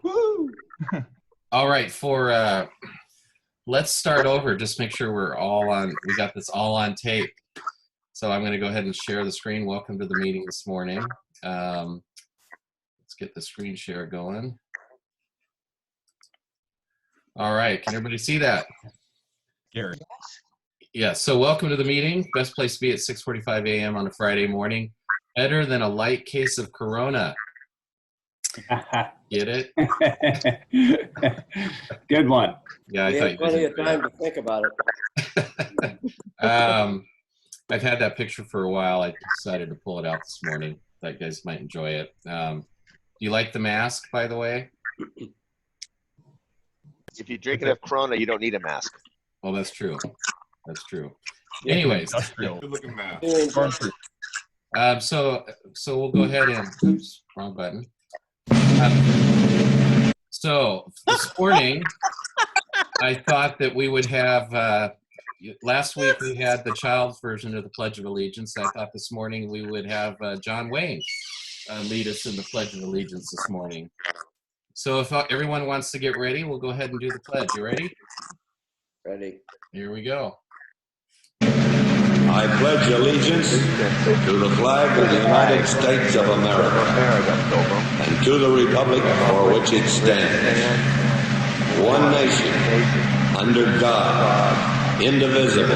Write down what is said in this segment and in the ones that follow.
Woo! All right, let's start over. Just make sure we got this all on tape. So I'm going to go ahead and share the screen. Welcome to the meeting this morning. Let's get the screen share going. All right, can everybody see that? Gary. Yeah, so welcome to the meeting. Best place to be at 6:45 a.m. on a Friday morning. Better than a light case of Corona. Get it? Good one. Yeah, I We thought had plenty of time to think about it. I've had that picture for a while. I decided to pull it out this morning. Thought you guys might enjoy it. Do you like the mask, by the way? If you drink enough Corona, you don't need a mask. Well, that's true. That's true. Yeah. Anyways, Good looking mask. so we'll go ahead and oops, wrong button. So this morning, I thought that we would have. Last week we had the child's version of the Pledge of Allegiance. I thought this morning we would have John Wayne lead us in the Pledge of Allegiance this morning. So if everyone wants to get ready, we'll go ahead and do the pledge. You ready? Ready. Here we go. I pledge allegiance to the flag of the United States of America and to the republic for which it stands, one nation, under God, indivisible,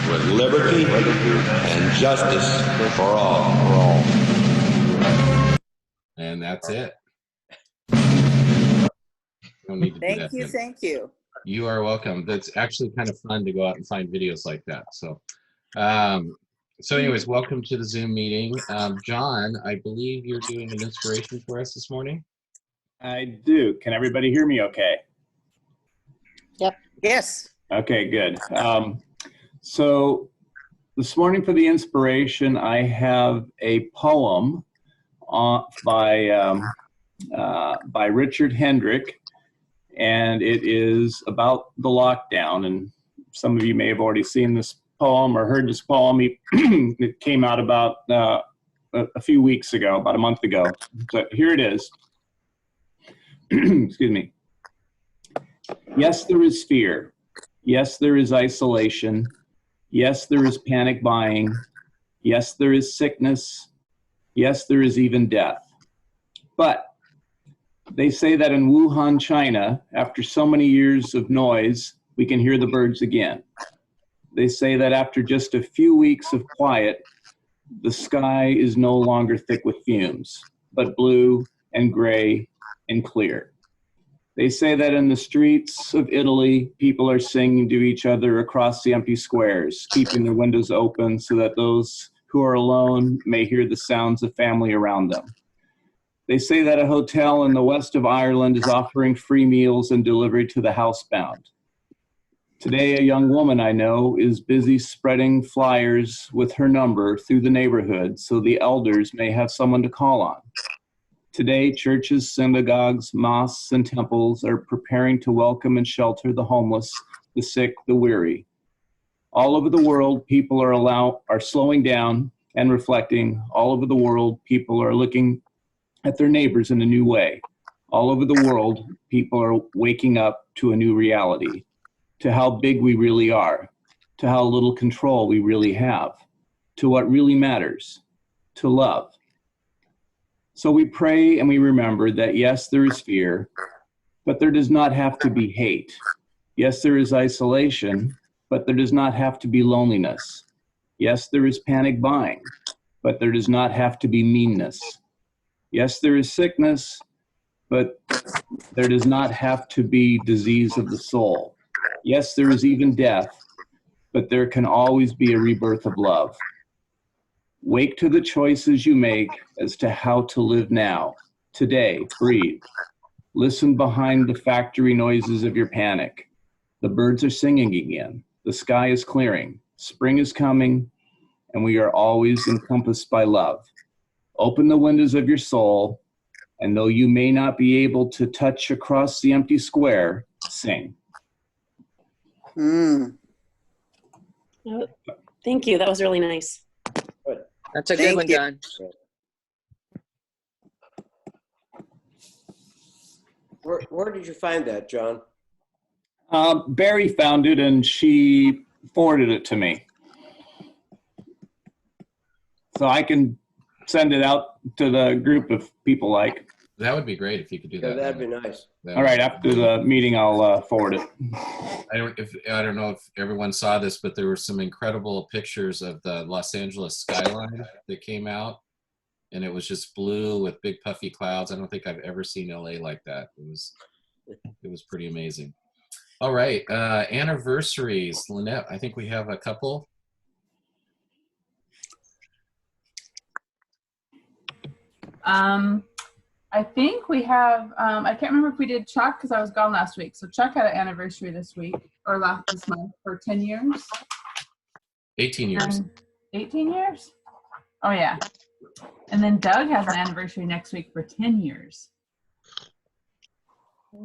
with liberty and justice for all. And that's it. Don't need to do that then. Thank you. You are welcome. That's actually kind of fun to go out and find videos like that. So anyways, welcome to the Zoom meeting. John, I believe you're doing an inspiration for us this morning. I do. Can everybody hear me okay? Yep. Yes. Okay, good. So this morning for the inspiration, I have a poem by Richard Hendrick, and it is about the lockdown. And some of you may have already seen this poem or heard this poem. It came out about a few weeks ago, about a month ago. So here it is. Excuse me. Yes, there is fear. Yes, there is isolation. Yes, there is panic buying. Yes, there is sickness. Yes, there is even death. But they say that in Wuhan, China, after so many years of noise, we can hear the birds again. They say that after just a few weeks of quiet, the sky is no longer thick with fumes, but blue and gray and clear. They say that in the streets of Italy, people are singing to each other across the empty squares, keeping their windows open so that those who are alone may hear the sounds of family around them. They say that a hotel in the west of Ireland is offering free meals and delivery to the housebound. Today, a young woman I know is busy spreading flyers with her number through the neighborhood so the elders may have someone to call on. Today, churches, synagogues, mosques, and temples are preparing to welcome and shelter the homeless, the sick, the weary. All over the world, people are slowing down and reflecting. All over the world, people are looking at their neighbors in a new way. All over the world, people are waking up to a new reality, to how big we really are, to how little control we really have, to what really matters, to love. So we pray and we remember that yes, there is fear, but there does not have to be hate. Yes, there is isolation, but there does not have to be loneliness. Yes, there is panic buying, but there does not have to be meanness. Yes, there is sickness, but there does not have to be disease of the soul. Yes, there is even death, but there can always be a rebirth of love. Wake to the choices you make as to how to live now. Today, breathe. Listen behind the factory noises of your panic. The birds are singing again. The sky is clearing. Spring is coming, and we are always encompassed by love. Open the windows of your soul, and though you may not be able to touch across the empty square, sing. Mm. Oh, thank you. That was really nice. Good. That's a good one, John. Where did you find that, John? Barry found it and she forwarded it to me. So I can send it out to the group if people like. That would be great if you could do Yeah, that. that'd be nice. That All would- right, after the meeting, I'll forward it. I don't know if everyone saw this, but there were some incredible pictures of the Los Angeles skyline that came out, and it was just blue with big puffy clouds. I don't think I've ever seen LA like that. It was pretty amazing. All right, anniversaries, Lynette. I think we have a couple. I think we have, I can't remember if we did Chuck because I was gone last week. So Chuck had an anniversary this week or this month for 10 years. 18 years. 18 years? Oh, yeah. And then Doug has an anniversary next week for 10 years.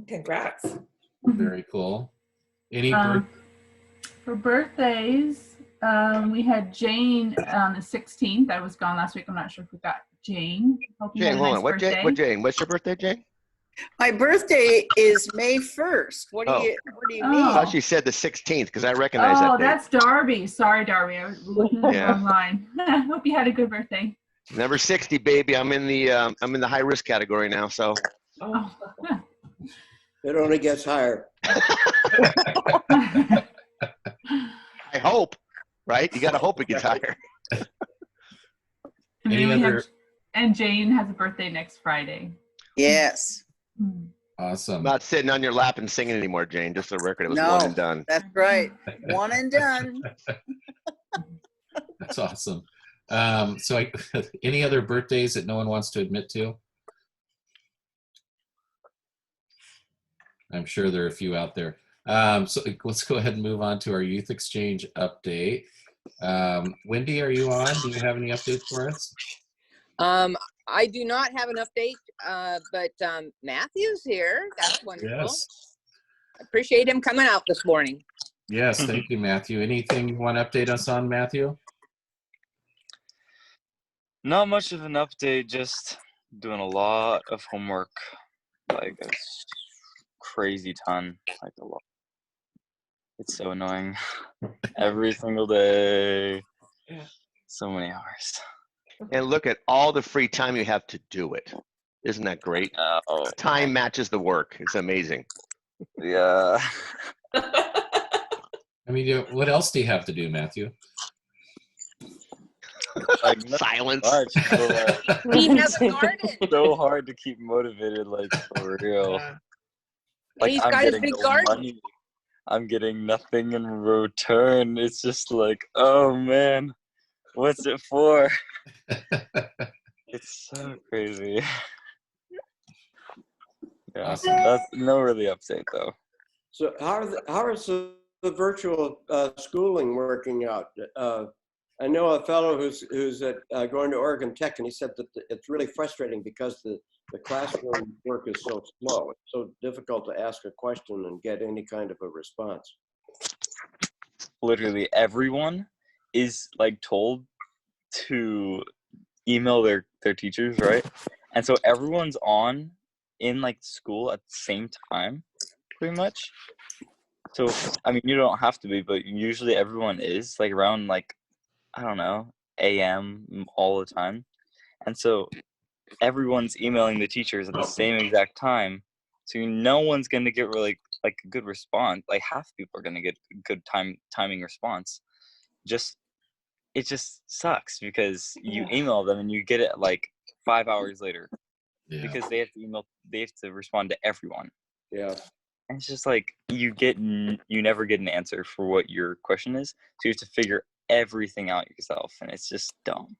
Congrats. Very cool. Any For birthdays, we had Jane on the 16th. I was gone last week. I'm not sure if we got Jane. Hope you had Jane, a hold nice on. What birthday. Jane? What's your birthday, Jane? My birthday is May 1st. What do Oh. you Oh. mean? I thought she said the 16th because I recognize Oh, that date. that's Darby. Sorry, Darby. I was looking at the Yeah. wrong line. Hope you had a good birthday. Number 60, baby. I'm in the high risk category now. So Oh. It only gets higher. I hope, right? You got to hope it gets higher. And Any then we other- have, and Jane has a birthday next Friday. Yes, Awesome. I'm not sitting on your lap and singing anymore, Jane. Just a record. It was No. one and done. that's right. One and done. That's awesome. So any other birthdays that no one wants to admit to? I'm sure there are a few out there. So let's go ahead and move on to our youth exchange update. Wendy, are you on? Do you have any updates for us? I do not have an update, but Matthew's here. That's wonderful. Yes. I appreciate him coming out this morning. Yes, thank you, Matthew. Anything you want to update us on, Matthew? Not much of an update, just doing a lot of homework, like a crazy ton, like a lot. It's so annoying. Every single day, so many hours. And look at all the free time you have to do it. Isn't that great? Time matches the work. It's amazing. Yeah. I mean, what else do you have to do, Matthew? Like, Silence. much, but, like, He has a garden. so hard to keep motivated, like, for real. Like, He's I'm got his getting big no garden. money. I'm getting nothing in return. It's just like, oh man, what's it for? It's so crazy. Yeah, Awesome. that's no really update though. So how is the virtual schooling working out? I know a fellow who's going to Oregon Tech, and he said that it's really frustrating because the classroom work is so slow. It's so difficult to ask a question and get any kind of a response. Literally everyone is like told to email their teachers, right? And so everyone's on in like school at the same time, pretty much. So I mean, you don't have to be, but usually everyone is like around like, I don't know, AM all the time. And so everyone's emailing the teachers at the same exact time. So no one's going to get really like a good response. Like half people are going to get good timing response. It just sucks because you email them and you get it like 5 hours later because they have to respond to everyone. Yeah. And it's just like you never get an answer for what your question is. So you have to figure everything out yourself, and it's just dumb.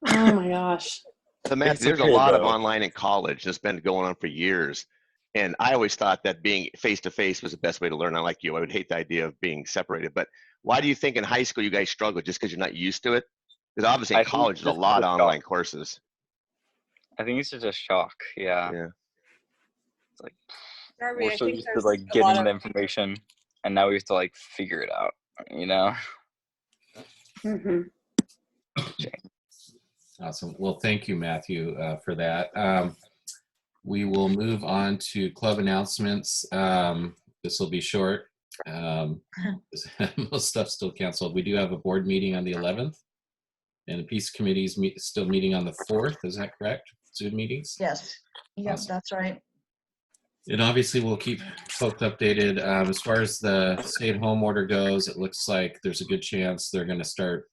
Oh my gosh. The math, It's there's okay, a lot of though. online in college that's been going on for years. And I always thought that being face-to-face was the best way to learn. I like you. I would hate the idea of being separated. But why do you think in high school you guys struggle? Just because you're not used to it? Because obviously I in think college it's there's a just lot the of shock. online courses. I think it's just a shock. Yeah. Yeah. It's like Darby, we're I so think used to there's like a lot getting the of- information, and now we have to like figure it out. You know. Mm-hmm. Awesome. Well, thank you, Matthew, for that. we will move on to club announcements. This will be short. Most stuff's still canceled. We do have a board meeting on the 11th, and the peace committee's still meeting on the 4th. Is that correct? Zoom meetings? Yes. Yep, Awesome. that's right. And obviously, we'll keep folks updated. As far as the stay-at-home order goes, it looks like there's a good chance they're going to start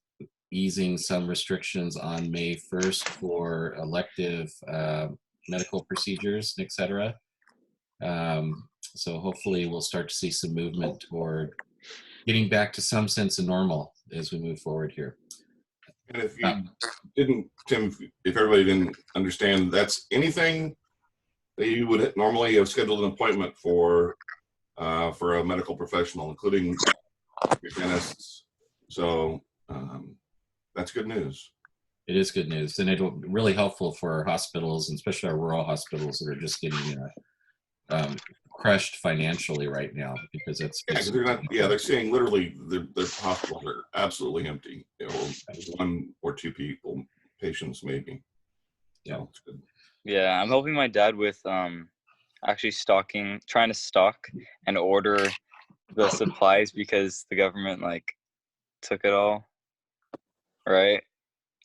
easing some restrictions on May 1st for elective medical procedures, et cetera. So hopefully we'll start to see some movement toward getting back to some sense of normal as we move forward here. And if you didn't, Tim, if everybody didn't understand, that's anything that you would normally have scheduled an appointment for a medical professional, including your dentists. So that's good news. It is good news, and it'll be really helpful for our hospitals, and especially our rural hospitals that are just getting crushed financially right now, because it's they're saying literally their hospitals are absolutely empty, or 1 or 2 patients maybe. Yeah, so it's good. Yeah, I'm helping my dad with actually trying to stock and order the supplies because the government like took it all, right?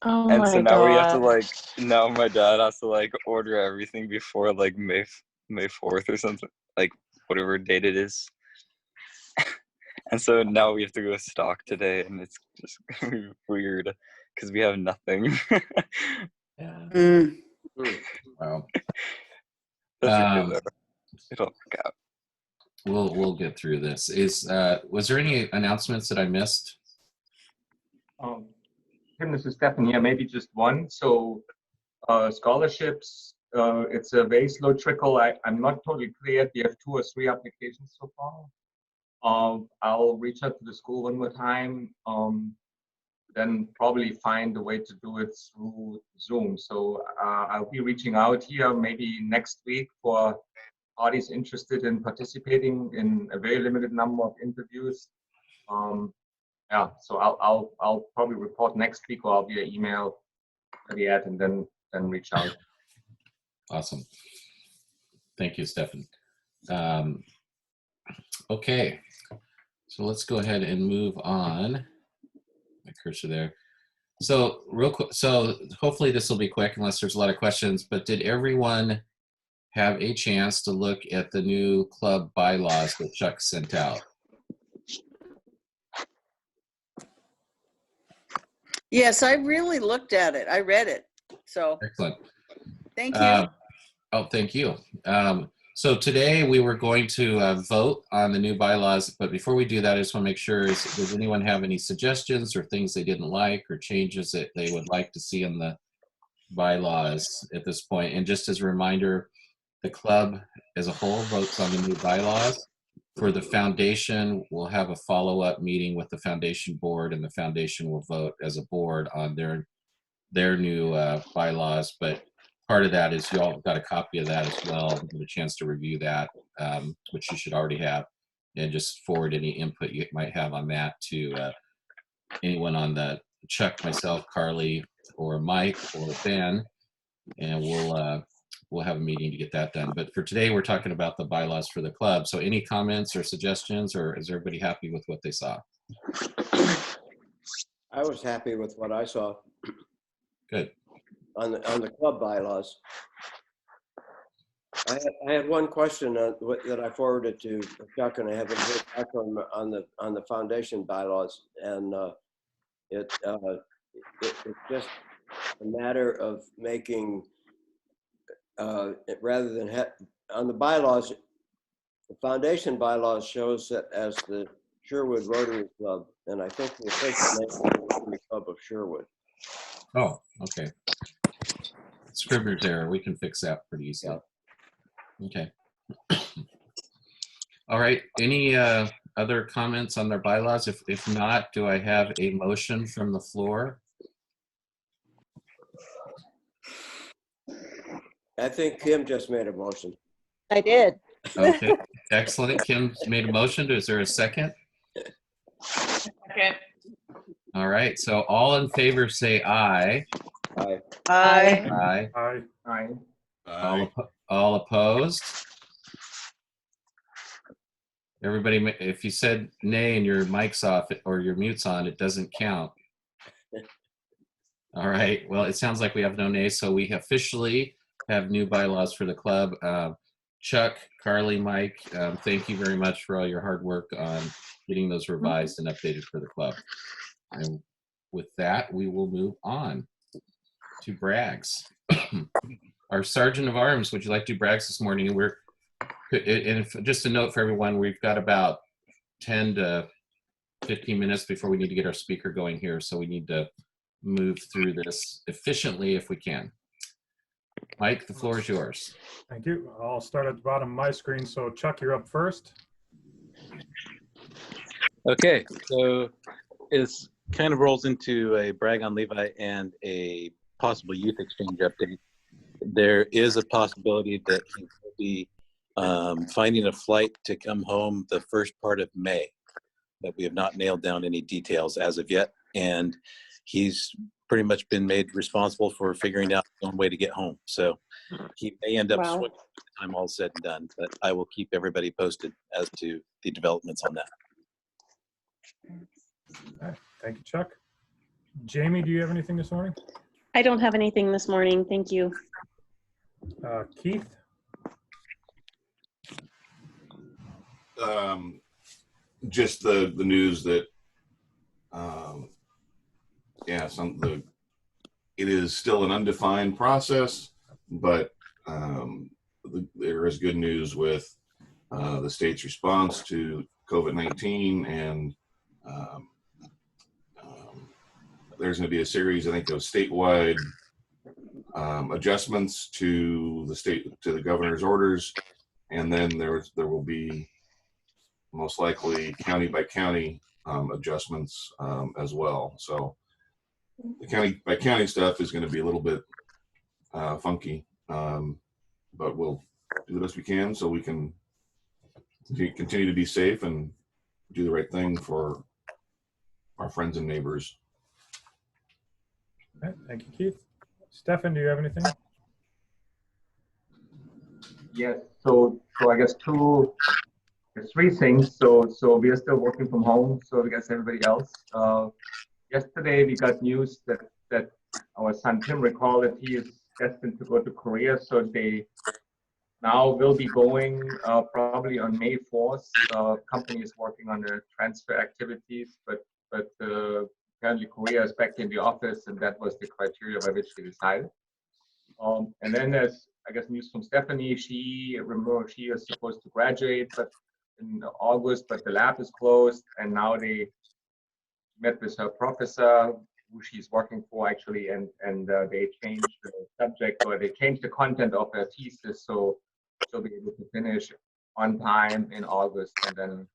Oh And my so now we have to God. now my dad has to order everything before May 4th or something, whatever date it is. And so now we have to go stock today, and it's just weird because we have nothing. Yeah. Wow. That's okay though. It'll work out. We'll get through this. Was there any announcements that I missed? Tim, this is Stefan here. Maybe just one. So scholarships, it's a very slow trickle. I'm not totally clear yet. We have 2 or 3 applications so far. I'll reach out to the school one more time, then probably find a way to do it through Zoom. So I'll be reaching out here maybe next week for parties interested in participating in a very limited number of interviews. Yeah, so I'll probably report next week, or I'll via email the ad and then reach out. Awesome. Thank you, Stefan. Okay, so let's go ahead and move on. My cursor there. So real quick, so hopefully this will be quick unless there's a lot of questions, but did everyone have a chance to look at the new club bylaws that Chuck sent out? Yes, I really looked at it. I read it. So Excellent. thank you. Thank you. So today we were going to vote on the new bylaws, but before we do that, I just want to make sure, does anyone have any suggestions or things they didn't like or changes that they would like to see in the bylaws at this point? And just as a reminder, the club as a whole votes on the new bylaws. For the foundation, we'll have a follow-up meeting with the foundation board, and the foundation will vote as a board on their new bylaws. But part of that is you all got a copy of that as well, get a chance to review that, which you should already have, and just forward any input you might have on that to anyone on the Chuck, myself, Carly, or Mike, or Ben, and we'll have a meeting to get that done. But for today, we're talking about the bylaws for the club. So any comments or suggestions, or is everybody happy with what they saw? I was happy with what I saw. Good. On the club bylaws. I had one question that I forwarded to Chuck, and I haven't heard back on the foundation bylaws, and it's just a matter of making rather than on the bylaws, the foundation bylaws shows that as the Sherwood Rotary Club, and I think the official name is the Rotary Club of Sherwood. Oh, okay. Scrivener's error. We can fix that pretty easily. Yeah. Okay. All right. Any other comments on their bylaws? If not, do I have a motion from the floor? I think Kim just made a motion. I did. Okay. Excellent. Kim's made a motion. Is there a second? Second. All right. So all in favor say aye. Aye. Aye. Aye. Aye. Aye. All All opposed? Everybody, if you said nay and your mic's off or your mute's on, it doesn't count. All right, well, it sounds like we have no nays, so we officially have new bylaws for the club. Chuck, Carly, Mike, thank you very much for all your hard work on getting those revised and updated for the club. And with that, we will move on to Braggs. Our Sergeant of Arms, would you like to do Braggs this morning? And just a note for everyone, we've got about 10 to 15 minutes before we need to get our speaker going here, so we need to move through this efficiently if we can. Mike, the floor is yours. Thank you. I'll start at the bottom of my screen. So Chuck, you're up first. Okay, so it's kind of rolls into a brag on Levi and a possible youth exchange update. There is a possibility that he will be finding a flight to come home the first part of May, but we have not nailed down any details as of yet. And he's pretty much been made responsible for figuring out his own way to get home. So he may end up swimming by the time all's said and done, but I will keep everybody posted as to the developments on that. All right. Thank you, Chuck. Jamie, do you have anything this morning? I don't have anything this morning. Thank you. Keith? Just the news that it is still an undefined process, but there is good news with the state's response to COVID-19, and there's going to be a series, I think, of statewide adjustments to the governor's orders, and then there will be most likely county by county adjustments as well. So the county by county stuff is going to be a little bit funky, but we'll do the best we can so we can continue to be safe and do the right thing for our friends and neighbors. All right, thank you, Keith. Stefan, do you have anything? Yes, so I guess three things. So we are still working from home, so I guess everybody else. Yesterday we got news that our son Tim recalled that he is destined to go to Korea, so they now will be going probably on May 4th. Company is working on the transfer activities, but apparently Korea is back in the office, and that was the criteria by which they decided. And then there's, I guess, news from Stephanie. She is supposed to graduate, but in August, but the lab is closed, and now they met with her professor, who she's working for actually, and they changed the subject, or they changed the content of her thesis, so she'll be able to finish on time in August, and then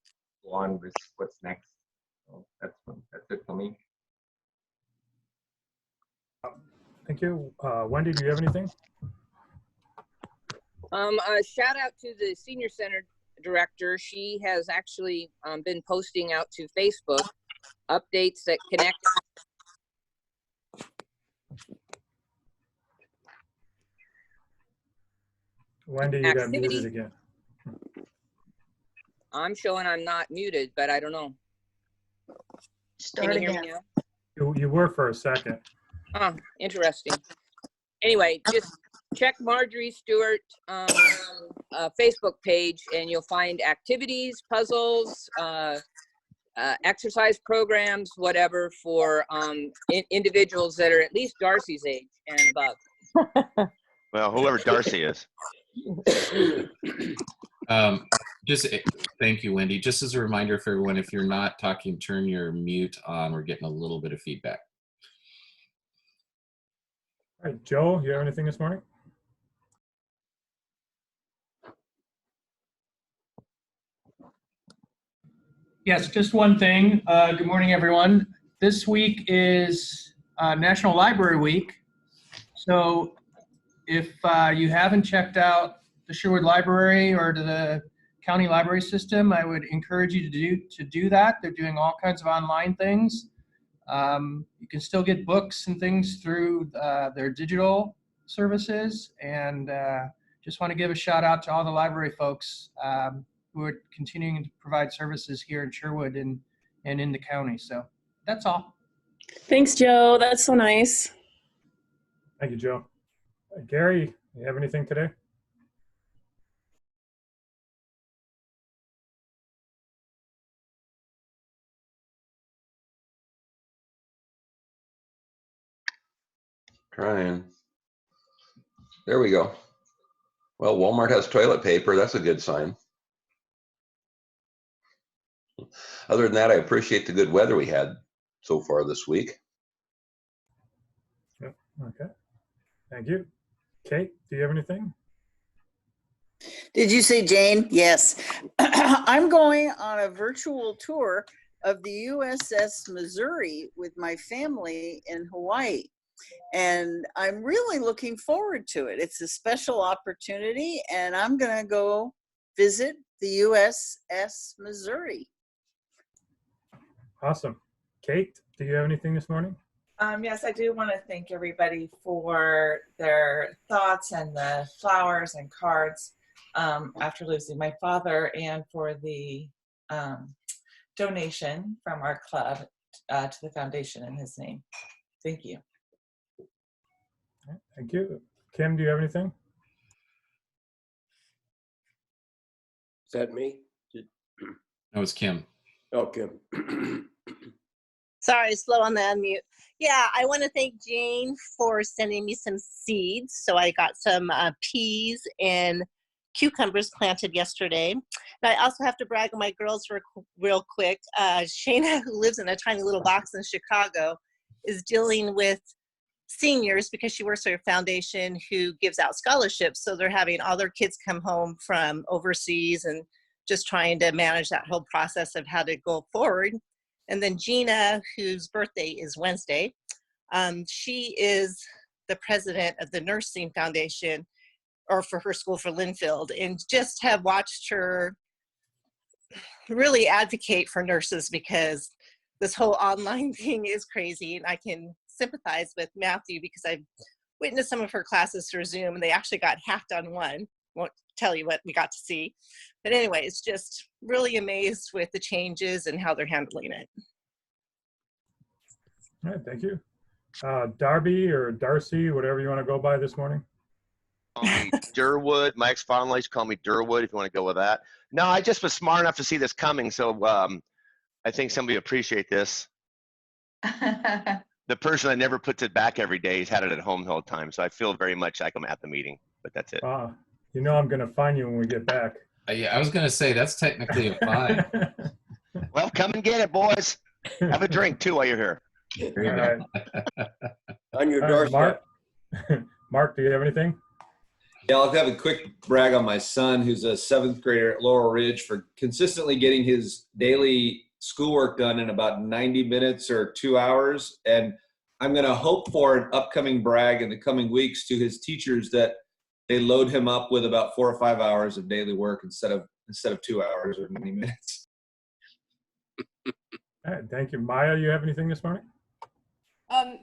go on with what's next. So that's it for me. Thank you. Wendy, do you have anything? A shout out to the senior center director. She has actually been posting out to Facebook updates that connect. Wendy, you got muted again. I'm showing I'm not muted, but I don't know. Can you hear me now? You were for a second. Oh, interesting. Anyway, just check Marjorie Stewart Facebook page, and you'll find activities, puzzles, exercise programs, whatever, for individuals that are at least Darcy's age and above. Well, whoever Darcy is. Thank you, Wendy. Just as a reminder for everyone, if you're not talking, turn your mute on. We're getting a little bit of feedback. All right, Joe, you have anything this morning? Yes, just one thing. Good morning, everyone. This week is National Library Week. So if you haven't checked out the Sherwood Library or the county library system, I would encourage you to do that. They're doing all kinds of online things. You can still get books and things through their digital services, and just want to give a shout out to all the library folks who are continuing to provide services here in Sherwood and in the county. So that's all. Thanks, Joe. That's so nice. Thank you, Joe. Gary, you have anything today? Trying. There we go. Well, Walmart has toilet paper. That's a good sign. Other than that, I appreciate the good weather we had so far this week. Yep. Okay. Thank you. Kate, do you have anything? Did you say Jane? Yes. I'm going on a virtual tour of the USS Missouri with my family in Hawaii. And I'm really looking forward to it. It's a special opportunity, and I'm going to go visit the USS Missouri. Awesome. Kate, do you have anything this morning? Yes, I do want to thank everybody for their thoughts and the flowers and cards after losing my father, and for the donation from our club to the foundation in his name. Thank you. Thank you. Kim, do you have anything? Is that me? That was Kim. Oh, Kim. Sorry, slow on the unmute. Yeah, I want to thank Jane for sending me some seeds. So I got some peas and cucumbers planted yesterday. And I also have to brag on my girls real quick. Shayna, who lives in a tiny little box in Chicago, is dealing with seniors because she works for a foundation who gives out scholarships. So they're having all their kids come home from overseas and just trying to manage that whole process of how to go forward. And then Gina, whose birthday is Wednesday, she is the president of the Nursing Foundation, or for her school for Linfield, and just have watched her really advocate for nurses, because this whole online thing is crazy. And I can sympathize with Matthew because I've witnessed some of her classes through Zoom, and they actually got hacked on one. Won't tell you what we got to see. But anyway, it's just really amazed with the changes and how they're handling it. All right, thank you. Darby or Darcy, whatever you want to go by this morning. Call me Durwood. My ex-father-in-law used to call me Durwood, if you want to go with that. No, I just was smart enough to see this coming, so I think somebody appreciate this. The person that never puts it back every day has had it at home the whole time, so I feel very much like I'm at the meeting, but that's it. You know I'm going to find you when we get back. Yeah, I was going to say that's technically a fine. Well, come and get it, boys. Have a drink too while you're here. There you go. On your All right, doorstep. Mark, do you have anything? Yeah, I'll have a quick brag on my son, who's a 7th grader at Laurel Ridge, for consistently getting his daily schoolwork done in about 90 minutes or 2 hours. And I'm going to hope for an upcoming brag in the coming weeks to his teachers that they load him up with about 4 or 5 hours of daily work instead of 2 hours or 90 minutes. All right, thank you. Maya, you have anything this morning?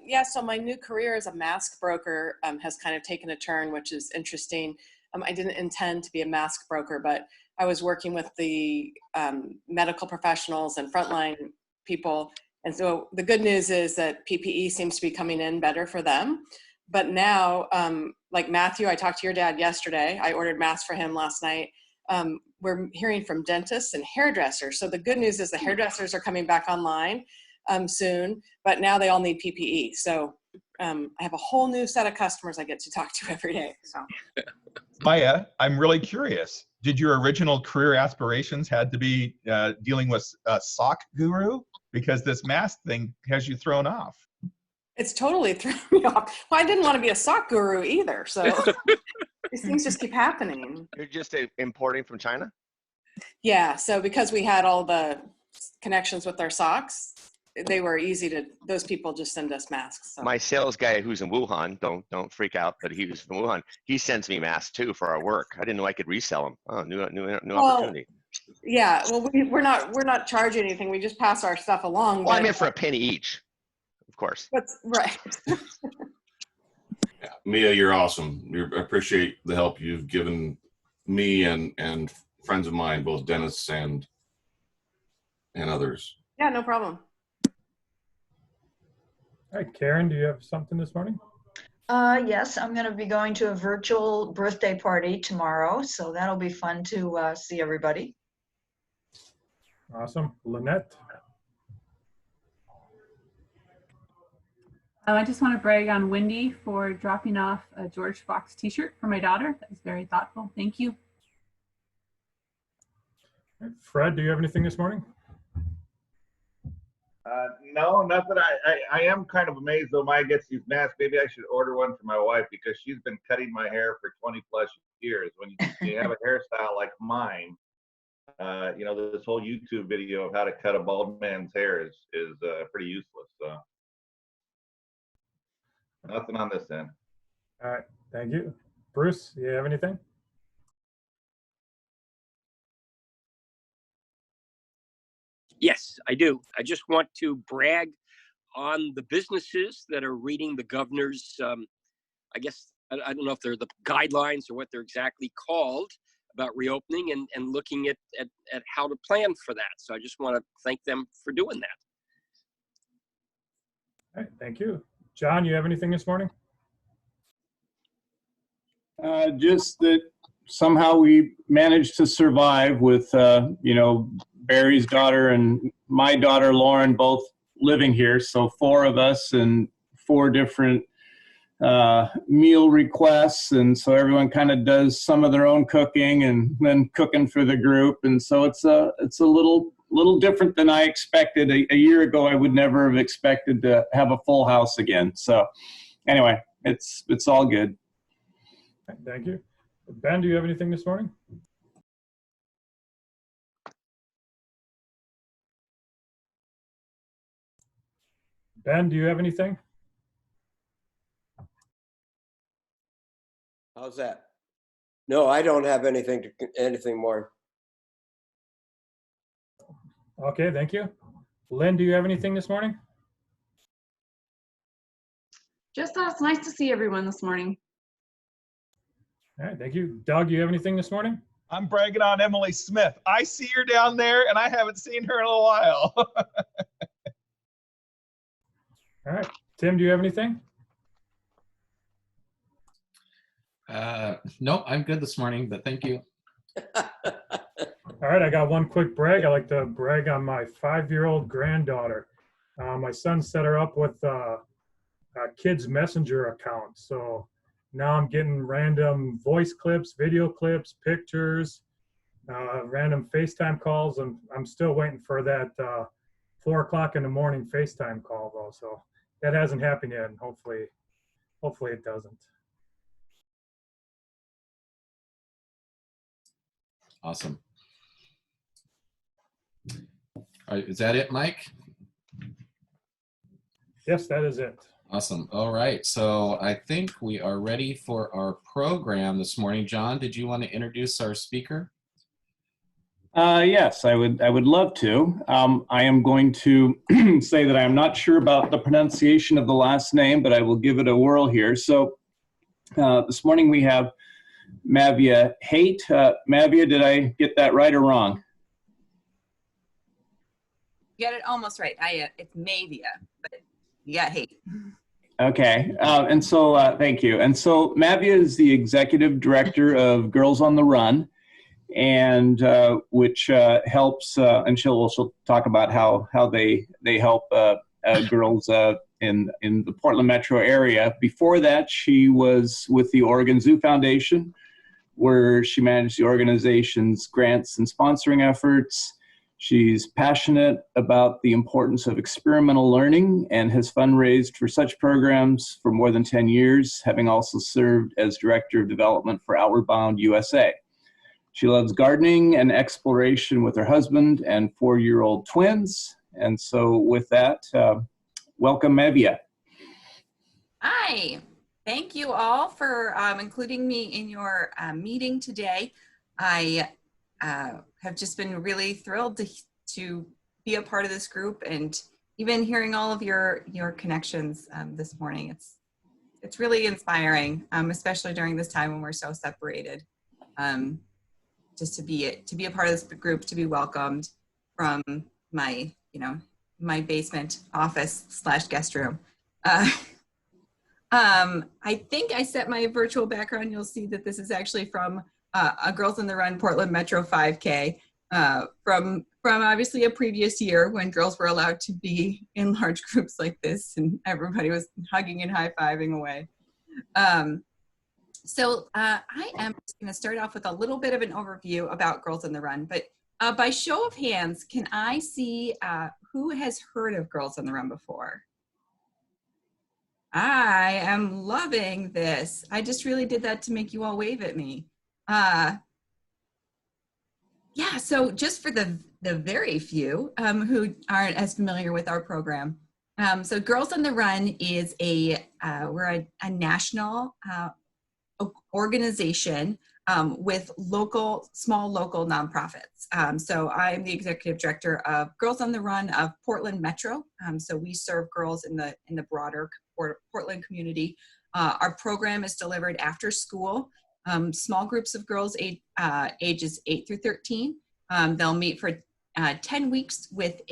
Yeah, so my new career as a mask broker has kind of taken a turn, which is interesting. I didn't intend to be a mask broker, but I was working with the medical professionals and frontline people. And so the good news is that PPE seems to be coming in better for them. But now, like Matthew, I talked to your dad yesterday. I ordered masks for him last night. We're hearing from dentists and hairdressers. So the good news is the hairdressers are coming back online soon, but now they all need PPE. So I have a whole new set of customers I get to talk to every day. So Maya, I'm really curious. Did your original career aspirations had to be dealing with a sock guru? Because this mask thing has you thrown off. it's totally threw me off. Well, I didn't want to be a sock guru either. So these things just keep happening. You're just importing from China? Yeah. So because we had all the connections with our socks, they were easy to, those people just send us masks. So. My sales guy who's in Wuhan, don't freak out, but he was from Wuhan. He sends me masks too for our work. I didn't know I could resell them. Oh, new opportunity. Yeah, well, we're not charging anything. We just pass our stuff along. Well, I meant for a penny each, of course. That's right. Mia, you're awesome. I appreciate the help you've given me and friends of mine, both Dennis and others. Yeah, no problem. All right, Karen, do you have something this morning? Yes, I'm going to be going to a virtual birthday party tomorrow, so that'll be fun to see everybody. Awesome. Lynette? I just want to brag on Wendy for dropping off a George Fox t-shirt for my daughter. That was very thoughtful. Thank you. Fred, do you have anything this morning? No, not that I am kind of amazed though Maya gets these masks. Maybe I should order one for my wife because she's been cutting my hair for 20 plus years. When you have a hairstyle like mine, you know, this whole YouTube video of how to cut a bald man's hair is pretty useless. So nothing on this end. All right, thank you. Bruce, do you have anything? Yes, I do. I just want to brag on the businesses that are reading the governor's, I guess, I don't know if they're the guidelines or what they're exactly called about reopening and looking at how to plan for that. So I just want to thank them for doing that. All right, thank you. John, you have anything this morning? Just that somehow we managed to survive with, you know, Barry's daughter and my daughter, Lauren, both living here. So 4 of us and 4 different meal requests. And so everyone kind of does some of their own cooking and then cooking for the group. And so it's a little different than I expected. A year ago, I would never have expected to have a full house again. So anyway, it's all good. Thank you. Ben, do you have anything this morning? Ben, do you have anything? How's that? No, I don't have anything more. Okay, thank you. Lynn, do you have anything this morning? Just thought it's nice to see everyone this morning. All right, thank you. Doug, do you have anything this morning? I'm bragging on Emily Smith. I see her down there, and I haven't seen her in a while. All right. Tim, do you have anything? Nope, I'm good this morning, but thank you. All right, I got one quick brag. I like to brag on my 5-year-old granddaughter. My son set her up with a kid's messenger account. So now I'm getting random voice clips, video clips, pictures, random FaceTime calls. And I'm still waiting for that 4 o'clock in the morning FaceTime call though. So that hasn't happened yet. And hopefully it doesn't. Awesome. All right, is that it, Mike? Yes, that is it. Awesome. All right, so I think we are ready for our program this morning. John, did you want to introduce our speaker? Yes, I would love to. I am going to say that I am not sure about the pronunciation of the last name, but I will give it a whirl here. So this morning we have Mavia Haight. Mavia, did I get that right or wrong? You got it almost right. It's Mavia, but you got Haight. Okay, and so thank you. And so Mavia is the executive director of Girls on the Run, and which helps, and she'll also talk about how they help girls in the Portland metro area. Before that, she was with the Oregon Zoo Foundation, where she managed the organization's grants and sponsoring efforts. She's passionate about the importance of experimental learning and has fundraised for such programs for more than 10 years, having also served as Director of Development for Outward Bound USA. She loves gardening and exploration with her husband and 4-year-old twins. And so with that, welcome, Mavia. Hi, thank you all for including me in your meeting today. I have just been really thrilled to be a part of this group, and even hearing all of your connections this morning. it's really inspiring, especially during this time when we're so separated. Just to be a part of this group, to be welcomed from my, my basement office / guest room. I think I set my virtual background. You'll see that this is actually from a Girls on the Run Portland Metro 5K from obviously a previous year when girls were allowed to be in large groups like this and everybody was hugging and high-fiving away. So I am just going to start off with a little bit of an overview about Girls on the Run, but by show of hands, can I see who has heard of Girls on the Run before? I am loving this. I just really did that to make you all wave at me. Yeah, so just for the very few who aren't as familiar with our program. So Girls on the Run is we're a national organization with small local nonprofits. So I'm the executive director of Girls on the Run of Portland Metro. So we serve girls in the broader Portland community. Our program is delivered after school. Small groups of girls ages 8 through 13. They'll meet for 10 weeks with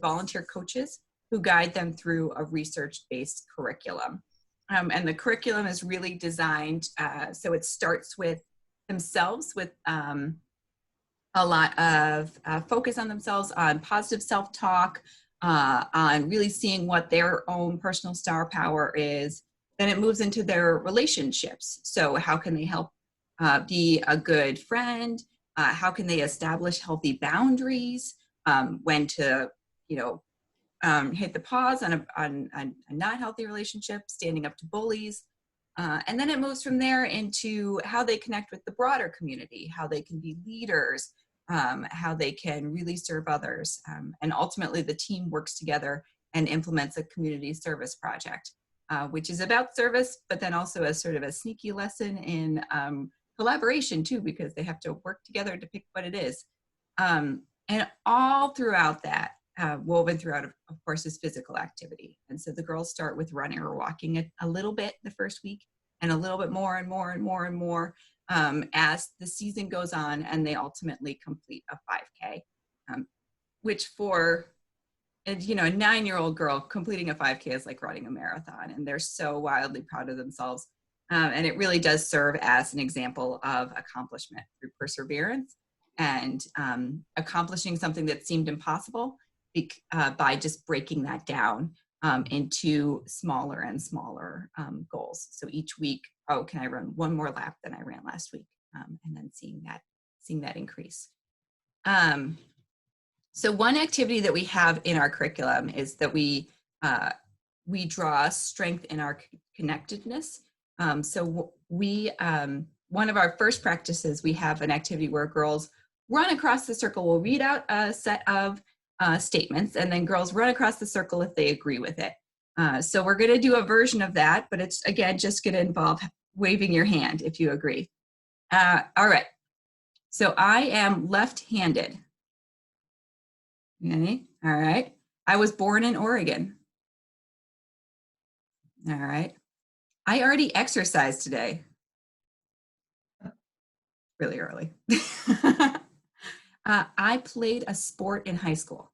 volunteer coaches who guide them through a research-based curriculum. And the curriculum is really designed, so it starts with themselves with a lot of focus on themselves, on positive self-talk, on really seeing what their own personal star power is. Then it moves into their relationships. So how can they help be a good friend? How can they establish healthy boundaries? When to, hit the pause on a not healthy relationship, standing up to bullies. And then it moves from there into how they connect with the broader community, how they can be leaders, how they can really serve others. And ultimately the team works together and implements a community service project, which is about service, but then also as sort of a sneaky lesson in collaboration too, because they have to work together to pick what it is. And all throughout that, woven throughout, of course, is physical activity. And so the girls start with running or walking a little bit the first week and a little bit more and more and more and more as the season goes on, and they ultimately complete a 5K, which for a 9-year-old girl, completing a 5K is like running a marathon, and they're so wildly proud of themselves. And it really does serve as an example of accomplishment through perseverance and accomplishing something that seemed impossible by just breaking that down into smaller and smaller goals. So each week, can I run one more lap than I ran last week? And then seeing that increase. So one activity that we have in our curriculum is that we draw strength in our connectedness. So one of our first practices, we have an activity where girls run across the circle. We'll read out a set of statements, and then girls run across the circle if they agree with it. So we're going to do a version of that, but it's, again, just going to involve waving your hand if you agree. All right. So I am left-handed. Okay. All right. I was born in Oregon. All right. I already exercised today. Really early. I played a sport in high school.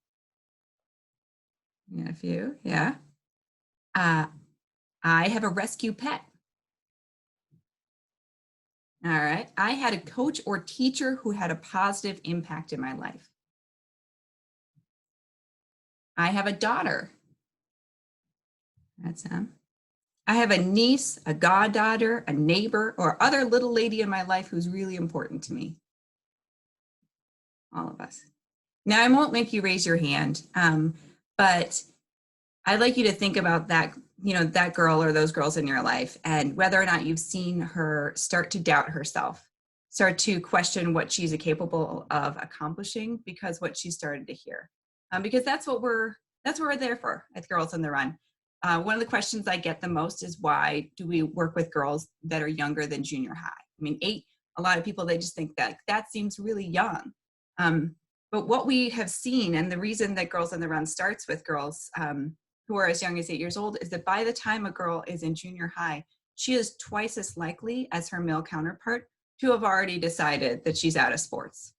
Yeah, a few, yeah. I have a rescue pet. All right. I had a coach or teacher who had a positive impact in my life. I have a daughter. That's him. I have a niece, a goddaughter, a neighbor, or other little lady in my life who's really important to me. All of us. Now, I won't make you raise your hand, but I'd like you to think about that, that girl or those girls in your life, and whether or not you've seen her start to doubt herself, start to question what she's capable of accomplishing because what she started to hear. Because that's what we're there for at Girls on the Run. One of the questions I get the most is, why do we work with girls that are younger than junior high? I mean, 8, a lot of people, they just think that seems really young. But what we have seen, and the reason that Girls on the Run starts with girls who are as young as 8 years old is that by the time a girl is in junior high, she is twice as likely as her male counterpart to have already decided that she's out of sports.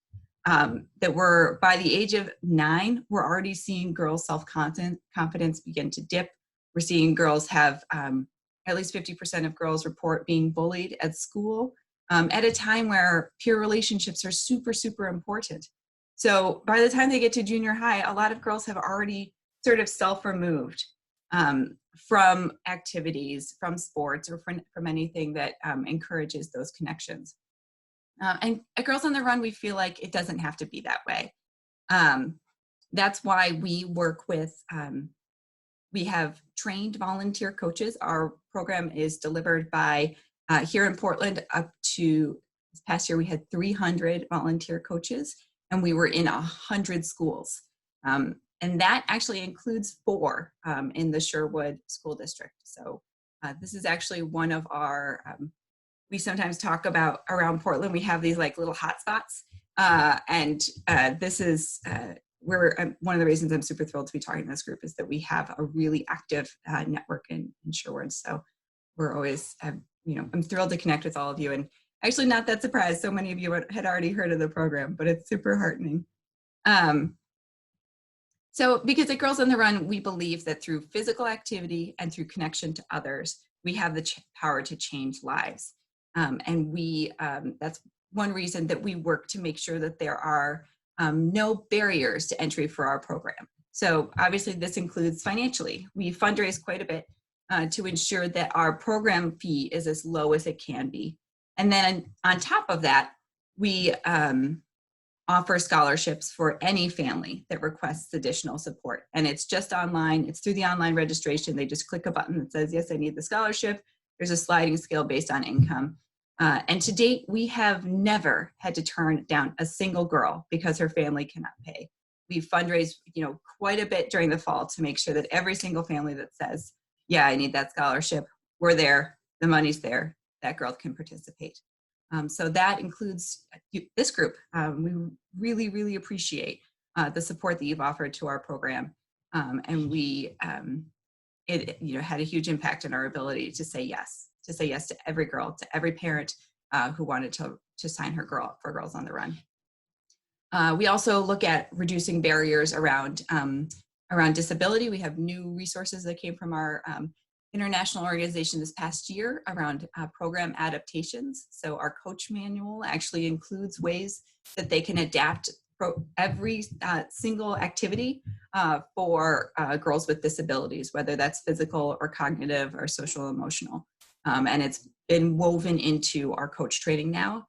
That we're, by the age of 9, we're already seeing girls' self-confidence begin to dip. We're seeing girls have, at least 50% of girls report being bullied at school at a time where peer relationships are super, super important. So by the time they get to junior high, a lot of girls have already sort of self-removed from activities, from sports, or from anything that encourages those connections. And at Girls on the Run, we feel like it doesn't have to be that way. That's why we work with, we have trained volunteer coaches. Our program is delivered by, here in Portland, up to this past year, we had 300 volunteer coaches, and we were in 100 schools. And that actually includes 4 in the Sherwood School District. So this is actually one of our, we sometimes talk about around Portland, we have these like little hotspots. This is one of the reasons I'm super thrilled to be talking to this group is that we have a really active network in Sherwood. So we're always, I'm thrilled to connect with all of you, and actually not that surprised. So many of you had already heard of the program, but it's super heartening. So because at Girls on the Run, we believe that through physical activity and through connection to others, we have the power to change lives. That's one reason that we work to make sure that there are no barriers to entry for our program. So obviously this includes financially. We fundraise quite a bit to ensure that our program fee is as low as it can be. And then on top of that, we offer scholarships for any family that requests additional support. And it's just online, it's through the online registration. They just click a button that says, yes, I need the scholarship. There's a sliding scale based on income. And to date, we have never had to turn down a single girl because her family cannot pay. We fundraise, quite a bit during the fall to make sure that every single family that says, yeah, I need that scholarship, we're there, the money's there, that girl can participate. So that includes this group. We really, really appreciate the support that you've offered to our program. And it had a huge impact on our ability to say yes to every girl, to every parent who wanted to sign her girl up for Girls on the Run. We also look at reducing barriers around disability. We have new resources that came from our international organization this past year around program adaptations. So our coach manual actually includes ways that they can adapt every single activity for girls with disabilities, whether that's physical or cognitive or social emotional. And it's been woven into our coach training now.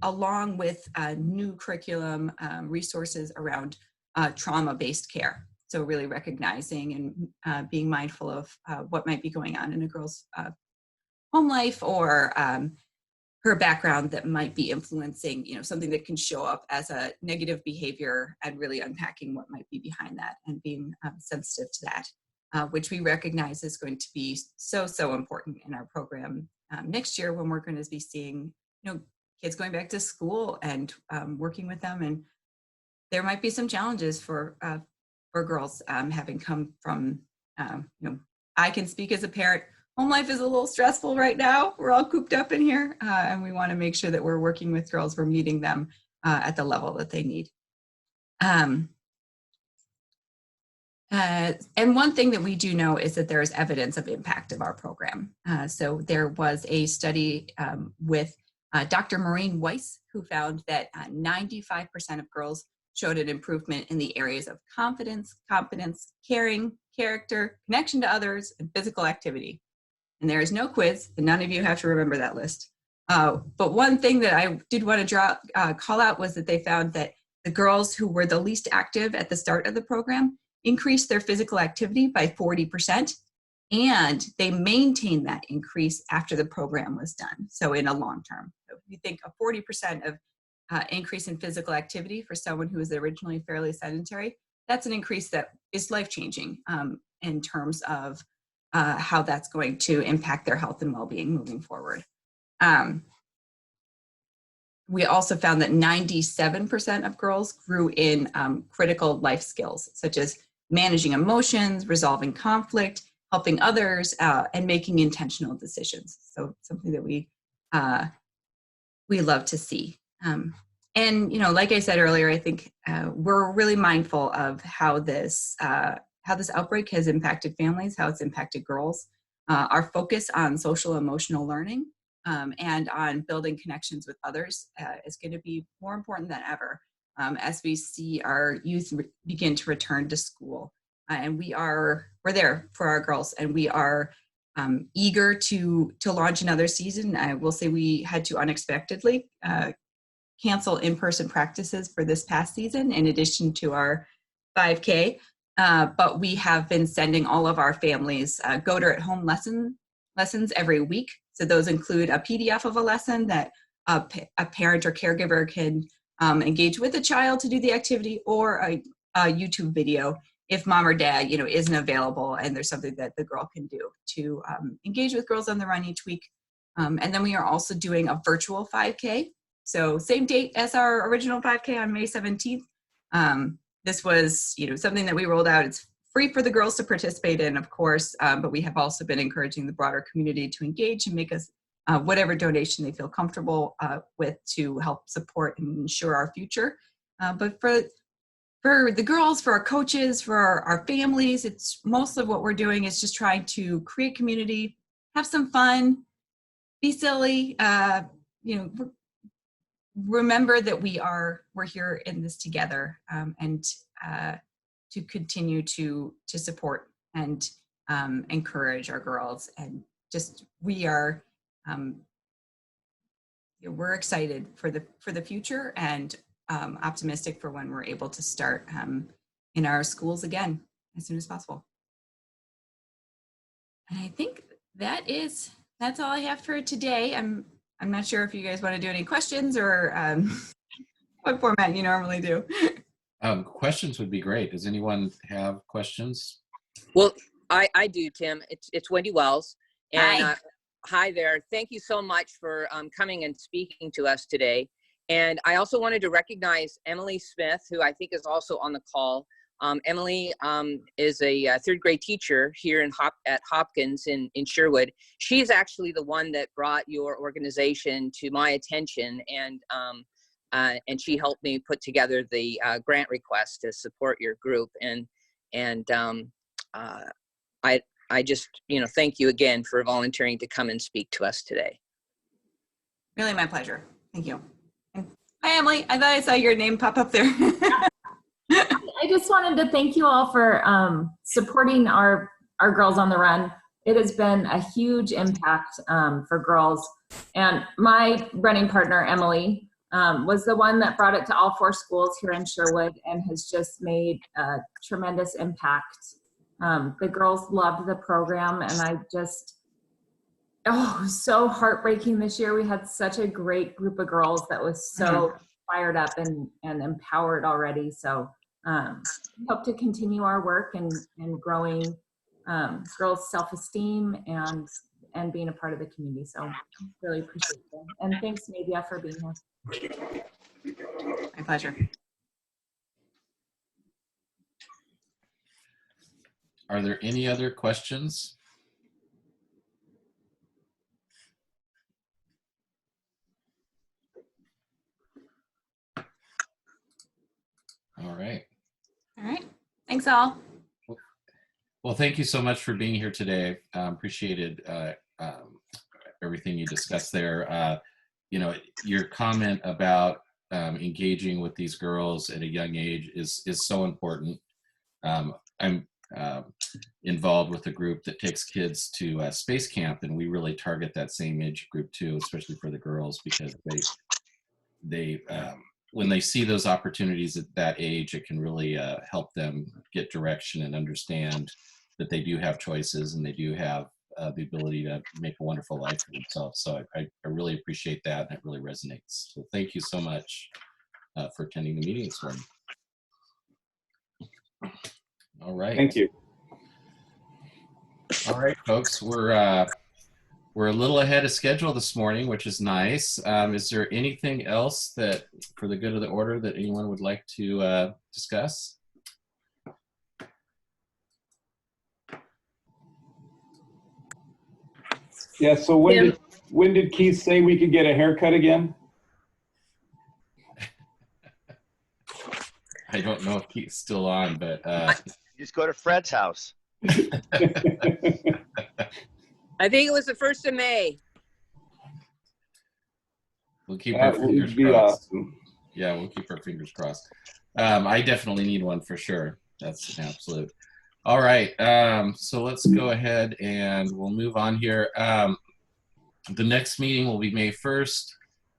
Along with new curriculum resources around trauma-based care. So really recognizing and being mindful of what might be going on in a girl's home life or her background that might be influencing, something that can show up as a negative behavior, and really unpacking what might be behind that and being sensitive to that, which we recognize is going to be so, so important in our program next year when we're going to be seeing, kids going back to school and working with them. And there might be some challenges for girls having come from, I can speak as a parent, home life is a little stressful right now. We're all cooped up in here, and we want to make sure that we're working with girls, we're meeting them at the level that they need. And one thing that we do know is that there is evidence of impact of our program. So there was a study with Dr. Maureen Weiss, who found that 95% of girls showed an improvement in the areas of confidence, competence, caring, character, connection to others, and physical activity. And there is no quiz, and none of you have to remember that list. But one thing that I did want to call out was that they found that the girls who were the least active at the start of the program increased their physical activity by 40%, and they maintained that increase after the program was done, so in a long term. So if you think a 40% of increase in physical activity for someone who was originally fairly sedentary, that's an increase that is life-changing in terms of how that's going to impact their health and well-being moving forward. We also found that 97% of girls grew in critical life skills, such as managing emotions, resolving conflict, helping others, and making intentional decisions. So something that we love to see. And like I said earlier, I think we're really mindful of how this outbreak has impacted families, how it's impacted girls. Our focus on social emotional learning and on building connections with others is going to be more important than ever as we see our youth begin to return to school. And we're there for our girls, and we are eager to launch another season. I will say we had to unexpectedly cancel in-person practices for this past season in addition to our 5K. But we have been sending all of our families go-to-at-home lessons every week. So those include a PDF of a lesson that a parent or caregiver can engage with the child to do the activity, or a YouTube video if mom or dad, isn't available and there's something that the girl can do to engage with Girls on the Run each week. And then we are also doing a virtual 5K. So same date as our original 5K on May 17th. This was, something that we rolled out. It's free for the girls to participate in, of course, but we have also been encouraging the broader community to engage and make us whatever donation they feel comfortable with to help support and ensure our future. But for the girls, for our coaches, for our families, it's most of what we're doing is just trying to create community, have some fun, be silly, remember that we're here in this together, and to continue to support and encourage our girls. And just we're excited for the future, and optimistic for when we're able to start in our schools again as soon as possible. And I think that's all I have for today. I'm not sure if you guys want to do any questions or what format you normally do. Questions would be great. Does anyone have questions? Well, I do, Tim. It's Wendy Wells. And hi there. Thank you so much for coming and speaking to us today. And I also wanted to recognize Emily Smith, who I think is also on the call. Emily is a third grade teacher here at Hopkins in Sherwood. She's actually the one that brought your organization to my attention, and she helped me put together the grant request to support your group. And I just thank you again for volunteering to come and speak to us today. Really, my pleasure. Thank you. Hi, Emily. I thought I saw your name pop up there. I just wanted to thank you all for supporting our Girls on the Run. It has been a huge impact for girls. And my running partner, Emily, was the one that brought it to all 4 schools here in Sherwood and has just made a tremendous impact. The girls loved the program, and I just, so heartbreaking this year. We had such a great group of girls that was so fired up and empowered already. So we hope to continue our work and growing girls' self-esteem and being a part of the community. So really appreciate it. And thanks, Mavia, for being here. My pleasure. Are there any other questions? All right. All right. Thanks all. Well, thank you so much for being here today. Appreciated everything you discussed there. Your comment about engaging with these girls at a young age is so important. I'm involved with a group that takes kids to space camp, and we really target that same age group too, especially for the girls, because they when they see those opportunities at that age, it can really help them get direction and understand that they do have choices and they do have the ability to make a wonderful life for themselves. So I really appreciate that, and it really resonates. So thank you so much for attending the meeting this morning. All right. Thank you. All right, folks, we're a little ahead of schedule this morning, which is nice. Is there anything else that, for the good of the order, that anyone would like to discuss? Yeah, so when did Keith say we could get a haircut again? I don't know if he's still on, but Just go to Fred's house. I think it was the 1st of May. we'll keep our That fingers would be crossed. awesome. Yeah, we'll keep our fingers crossed. I definitely need one for sure. That's an absolute. All right, so let's go ahead and we'll move on here. The next meeting will be May 1st.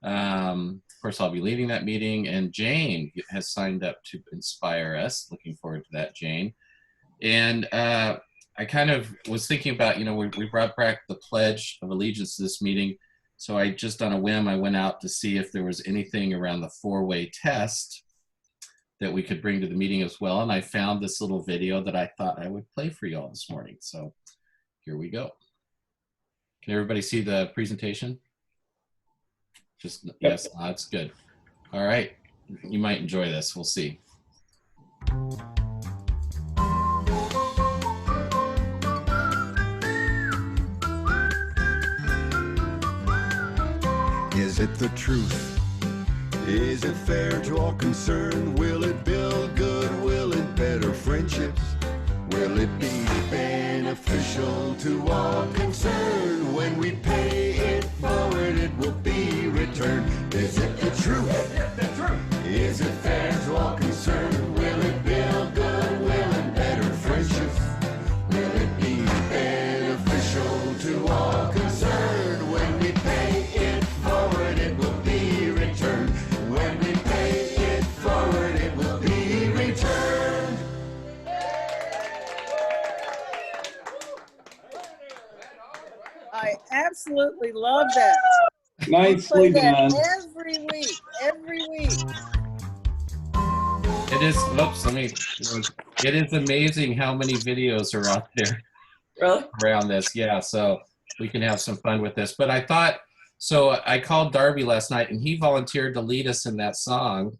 Of course, I'll be leading that meeting, and Jane has signed up to inspire us. Looking forward to that, Jane. And I kind of was thinking about, we brought back the Pledge of Allegiance to this meeting. So I just on a whim, I went out to see if there was anything around the 4-way test that we could bring to the meeting as well. And I found this little video that I thought I would play for you all this morning. So here we go. Can everybody see the presentation? Just, yes, that's good. All right, you might enjoy this, we'll see. Is it the truth? Is it fair to all concerned? Will it build good? Will it better friendships? Will it be beneficial to all concerned? When we pay it forward, it will be returned. Is it the truth? Is it fair to all concerned? Will it build good? Will it better friendships? Will it be beneficial to all concerned? When we pay it forward, it will be returned. When we pay it forward, it will be returned. I absolutely love that. Nicely We play that done. every week, every week. It is, it is amazing how many videos are out there around this. Yeah, so we can have some fun with this. But I thought, so I called Darby last night and he volunteered to lead us in that song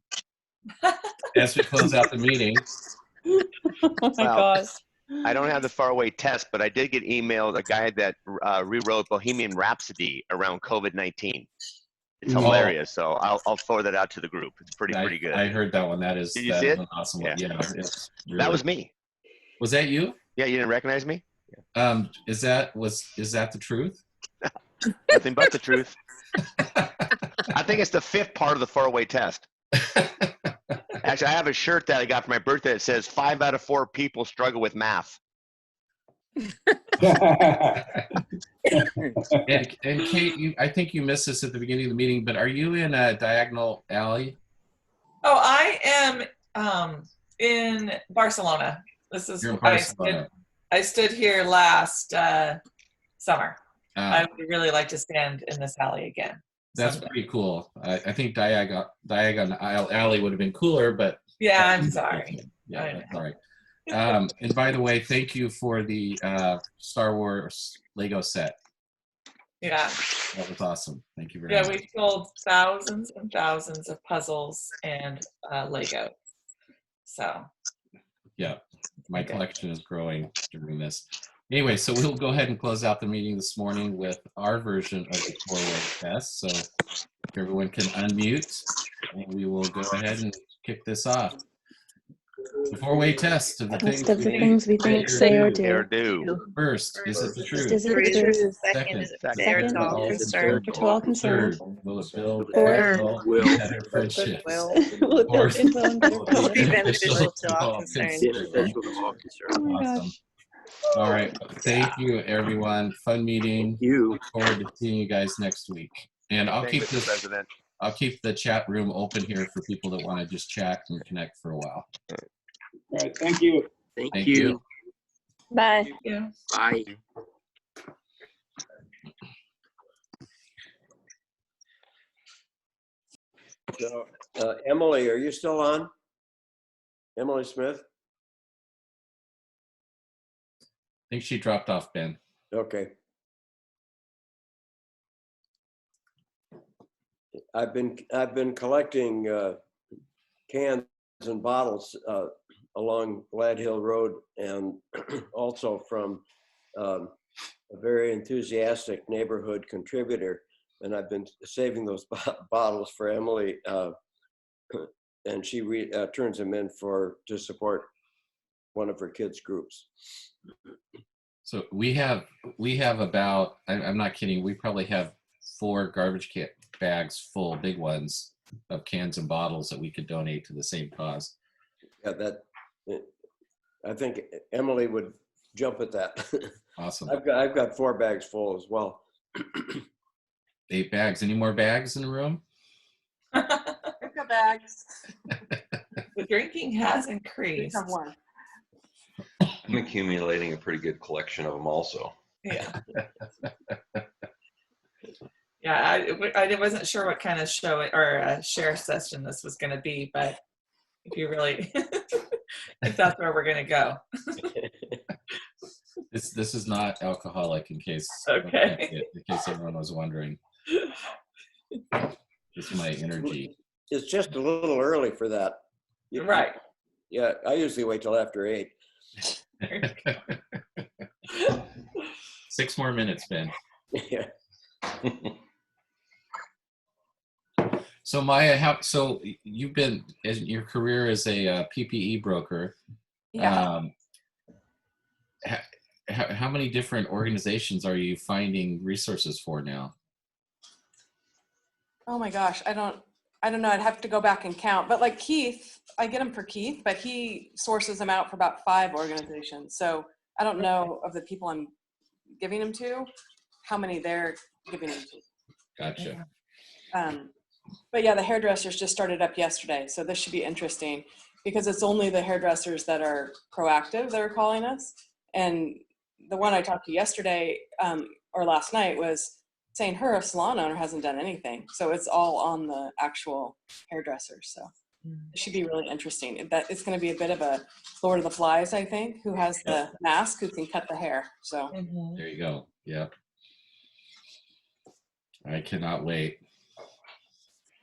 as we close out the meeting. Oh my gosh. I don't have the faraway test, but I did get emailed a guy that rewrote Bohemian Rhapsody around COVID-19. It's hilarious. So I'll forward that out to the group. It's pretty good. I heard that one. That is, Did you that see is it? an awesome Yeah. one. Yeah, it's really, That was me. Was that you? Yeah, you didn't recognize me? Is that the truth? Nothing but the truth. I think it's the 5th part of the faraway test. Actually, I have a shirt that I got for my birthday that says 5 out of 4 people struggle with math. and Kate, I think you missed this at the beginning of the meeting, but are you in a Diagonal Alley? Oh, I am in Barcelona. This is You're in Barcelona. I stood here last summer. Ah. I would really like to stand in this alley again. That's pretty cool. I think Diagonal Alley would have been cooler, but Yeah, I'm sorry. Yeah, that's all right. And by the way, thank you for the Star Wars Lego set. Yeah. That was awesome. Thank you very Yeah, much. we sold thousands and thousands of puzzles and Lego. So. Yeah, my collection is growing during this. Anyway, so we'll go ahead and close out the meeting this morning with our version of the 4-way test. So if everyone can unmute, and we will go ahead and kick this off. The 4-way test of the things we think, say, or do. First, is it the truth? Is it the truth? Second, is it fair to all concerned? To all concerned. Third, will it build Fourth, better friendships? Will it build Fourth, goodwill and better will be beneficial beneficial to all concerned. Oh my Awesome. gosh. All right. Thank you, everyone. Fun meeting. Look forward to seeing you guys next week. And I'll keep this. President. I'll keep the chat room open here for people that want to just chat and connect for a while. All right, thank you. Thank you. Bye. Yeah. Bye. So, Emily, are you still on? Emily Smith? I think she dropped off, Ben. Okay. I've been collecting cans and bottles along Glad Hill Road and also from a very enthusiastic neighborhood contributor, and I've been saving those bottles for Emily, and she turns them in to support one of her kids' groups. So we have about, I'm not kidding, we probably have 4 garbage bags full, big ones, of cans and bottles that we could donate to the same cause. Yeah, I think Emily would jump at that. Awesome. I've got 4 bags full as well. 8 bags. Any more bags in the room? I've got bags. The drinking has increased. Have one. I'm accumulating a pretty good collection of them also. Yeah. Yeah, I wasn't sure what kind of show or share session this was going to be, but if you really, if that's where we're going to go. This is not alcoholic, in case everyone was wondering. It's my energy. It's just a little early for that. Right. Yeah, I usually wait till after 8. 6 more minutes, Ben. Yeah. So Maya, so you've been in your career as a PPE broker. Yeah. How many different organizations are you finding resources for now? Oh my gosh, I don't know. I'd have to go back and count. But like Keith, I get them for Keith, but he sources them out for about 5 organizations. So I don't know of the people I'm giving them to, how many they're giving them to. Gotcha. But yeah, the hairdressers just started up yesterday. So this should be interesting because it's only the hairdressers that are proactive that are calling us. And the one I talked to yesterday or last night was saying her salon owner hasn't done anything. So it's all on the actual hairdressers. So it should be really interesting. That it's going to be a bit of a Lord of the Flies, I think, who has the mask, who can cut the hair. So there you go. Yep. I cannot wait.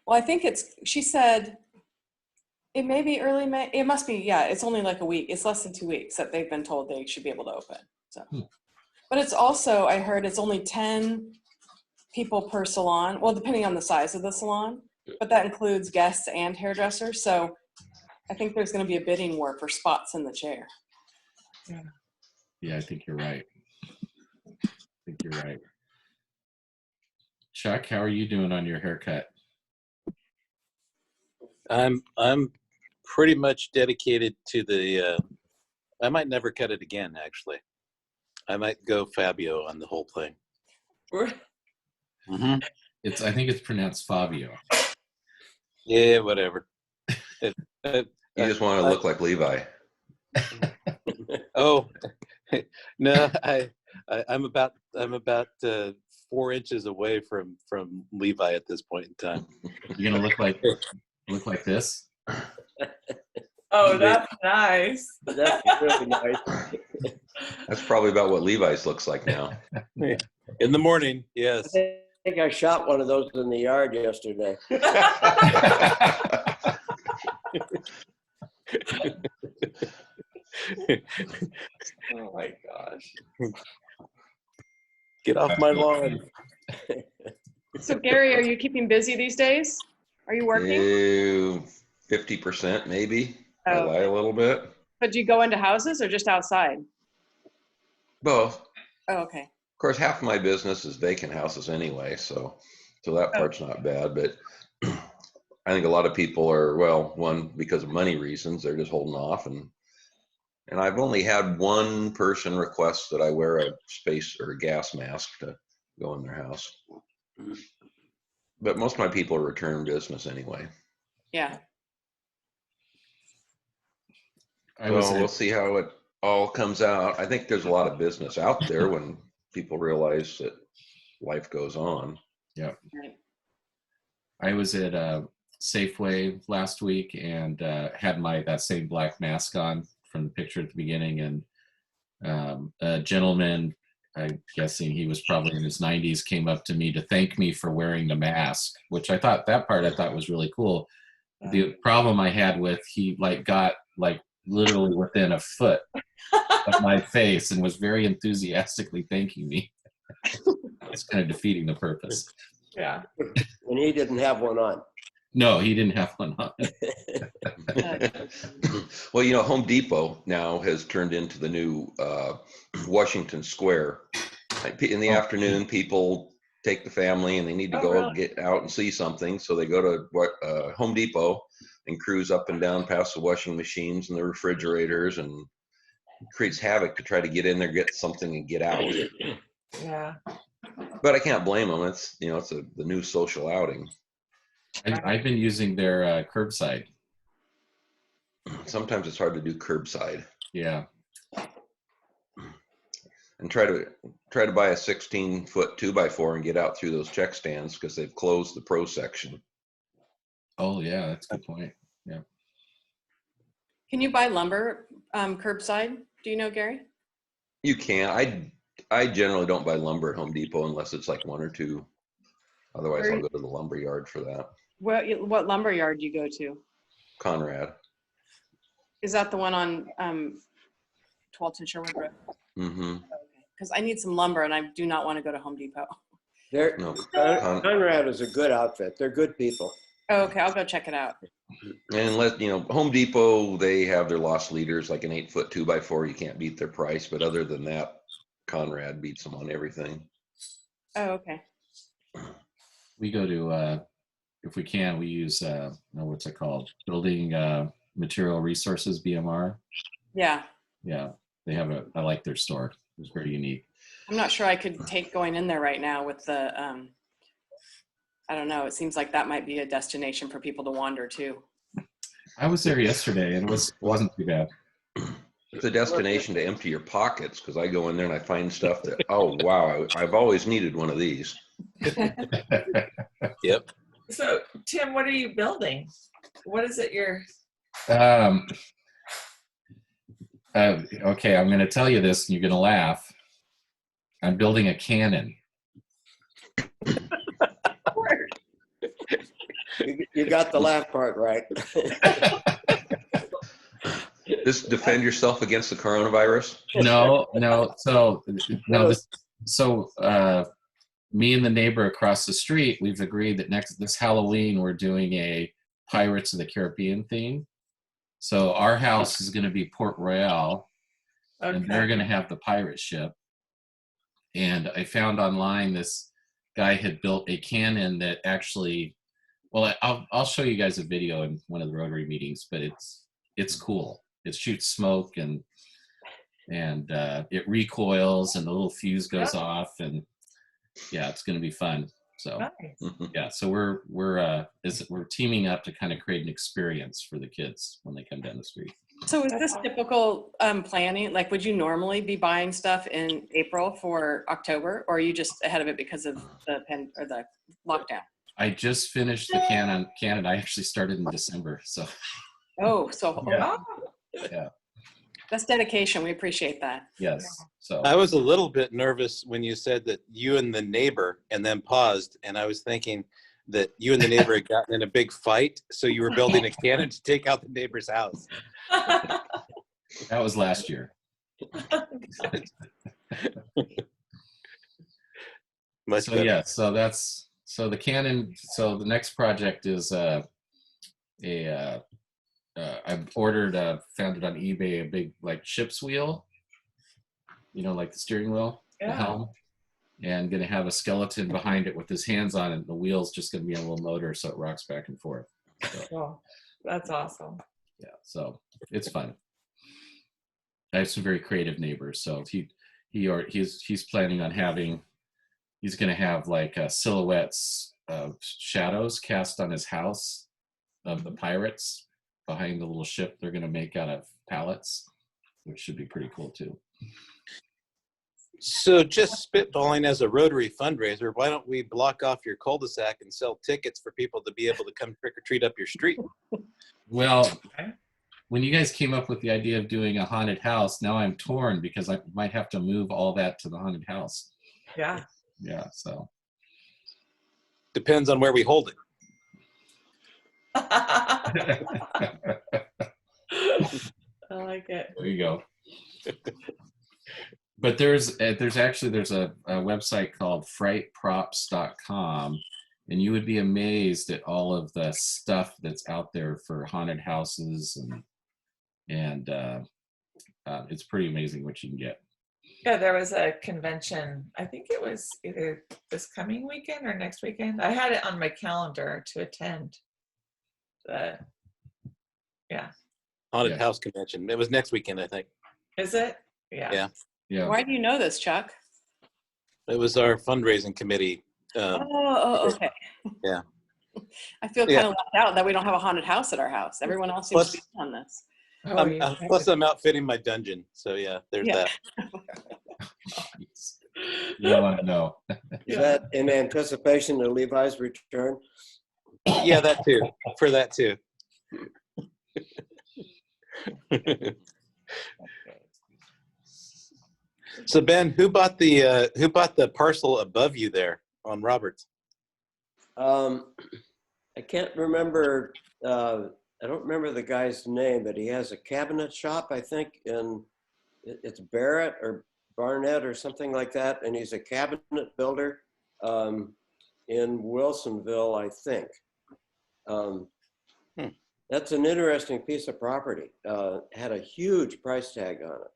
Well, I think she said it may be early May. It must be, yeah, it's only like a week. It's less than 2 weeks that they've been told they should be able to open. So, but it's also, I heard it's only 10 people per salon. Well, depending on the size of the salon, but that includes guests and hairdressers. So I think there's going to be a bidding war for spots in the chair. Yeah, I think you're right. Chuck, how are you doing on your haircut? I'm pretty much dedicated to the I might never cut it again, actually. I might go Fabio on the whole thing. I think it's pronounced Fabio. Yeah, whatever. You just want to look like Levi. Oh no, I'm about 4 inches away from Levi at this point in time. You're gonna look like this. Oh, that's nice. That's really nice. That's probably about what Levi's looks like now. In the morning, yes. I think I shot one of those in the yard yesterday. Oh my gosh. Get off my lawn. So Gary, are you keeping busy these days? Are you working? 50% maybe. I Oh. lie a little bit. But do you go into houses or just outside? Both. Oh, okay. Of course, half of my business is vacant houses anyway, so that part's not bad. But I think a lot of people are, well, one, because of money reasons, they're just holding off. And I've only had one person request that I wear a space or a gas mask to go in their house. But most of my people are return business anyway. Yeah. So we'll see how it all comes out. I think there's a lot of business out there when people realize that life goes on. Yeah. I was at Safeway last week and had that same black mask on from the picture at the beginning, and a gentleman, I'm guessing he was probably in his 90s, came up to me to thank me for wearing the mask, which I thought was really cool. The problem I had with, he got literally within a foot of my face and was very enthusiastically thanking me. It's kind of defeating the purpose. Yeah. And he didn't have one on. No, he didn't have one on. Well, Home Depot now has turned into the new Washington Square. In the afternoon, people take the family and they need to go get out and see something. So they go to Home Depot and cruise up and down past the washing machines and the refrigerators, and creates havoc to try to get in there, get something, and get out. Yeah. But I can't blame them. It's the new social outing. I've been using their curbside. Sometimes it's hard to do curbside. Yeah. And try to buy a 16-foot 2x4 and get out through those check stands because they've closed the pro section. Oh yeah, that's a good point. Yeah. Can you buy lumber curbside? Do you know, Gary? You can. I generally don't buy lumber at Home Depot unless it's like one or two. Otherwise, I'll go to the lumber yard for that. What lumber yard do you go to? Conrad. Is that the one on 12th and Sherwood Road? Mm-hmm. Because I need some lumber and I do not want to go to Home Depot. Conrad is a good outfit. They're good people. Oh, okay, I'll go check it out. And Home Depot, they have their loss leaders, like an 8-foot 2x4. You can't beat their price, but other than that, Conrad beats them on everything. Oh, okay. We go to, if we can, we use, what's it called? Building Material Resources, BMR. Yeah. Yeah, they have I like their store. It's very unique. I'm not sure I could take going in there right now with the, I don't know. It seems like that might be a destination for people to wander to. I was there yesterday and it wasn't too bad. It's a destination to empty your pockets, because I go in there and I find stuff that, oh, wow, I've always needed one of these. Yep. So, Tim, what are you building? What is it you're... Okay, I'm going to tell you this and you're going to laugh. I'm building a cannon. You got the laugh part right. Just defend yourself against the coronavirus? No. So me and the neighbor across the street, we've agreed that this Halloween we're doing a Pirates of the Caribbean theme. So our house is going to be Port Royal, and they're going to have the pirate ship. And I found online this guy had built a cannon that actually, well, I'll show you guys a video in one of the Rotary meetings, but it's cool. It shoots smoke and it recoils and the little fuse goes off, and yeah, it's going to be fun. So yeah, so we're teaming up to kind of create an experience for the kids when they come down the street. So is this typical planning? Like, would you normally be buying stuff in April for October, or are you just ahead of it because of the lockdown? I just finished the cannon. I actually started in December, so. Oh, so yeah. That's dedication. We appreciate that. Yes. So I was a little bit nervous when you said that you and the neighbor, and then paused, and I was thinking that you and the neighbor had gotten in a big fight, so you were building a cannon to take out the neighbor's house. That was last year. Much so better. yeah, so the cannon. So the next project is I've ordered, found it on eBay, a big like ship's wheel, like the steering wheel, the helm, and gonna have a skeleton behind it with his hands on it. The wheel's just gonna be a little motor, so it rocks back and forth. So, Oh, that's awesome. yeah, so it's fun. I have some very creative neighbors, so he's planning on he's gonna have like silhouettes of shadows cast on his house of the pirates behind the little ship they're going to make out of pallets, which should be pretty cool too. So just spitballing as a Rotary fundraiser, why don't we block off your cul-de-sac and sell tickets for people to be able to come trick or treat up your street? Well, when you guys came up with the idea of doing a haunted house, now I'm torn because I might have to move all that to the haunted house. Yeah. Yeah, so. Depends on where we hold it. I like it. There you go. But there's a website called frightprops.com, and you would be amazed at all of the stuff that's out there for haunted houses, and it's pretty amazing what you can get. Yeah, there was a convention. I think it was either this coming weekend or next weekend. I had it on my calendar to attend. Yeah. Haunted house convention. It was next weekend, I think. Is it? Yeah. Yeah. Why do you know this, Chuck? It was our fundraising committee. Okay. Yeah. I feel kind of left out that we don't have a haunted house at our house. Everyone else seems to be on this. Plus, I'm outfitting my dungeon. So, yeah, there's that. You don't want to know. Is that in anticipation of Levi's return? Yeah, that too. For that too. So Ben, who bought the parcel above you there on Roberts? I can't remember. I don't remember the guy's name, but he has a cabinet shop, I think, it's Barrett or Barnett or something like that, and he's a cabinet builder in Wilsonville, I think. That's an interesting piece of property. Had a huge price tag on it.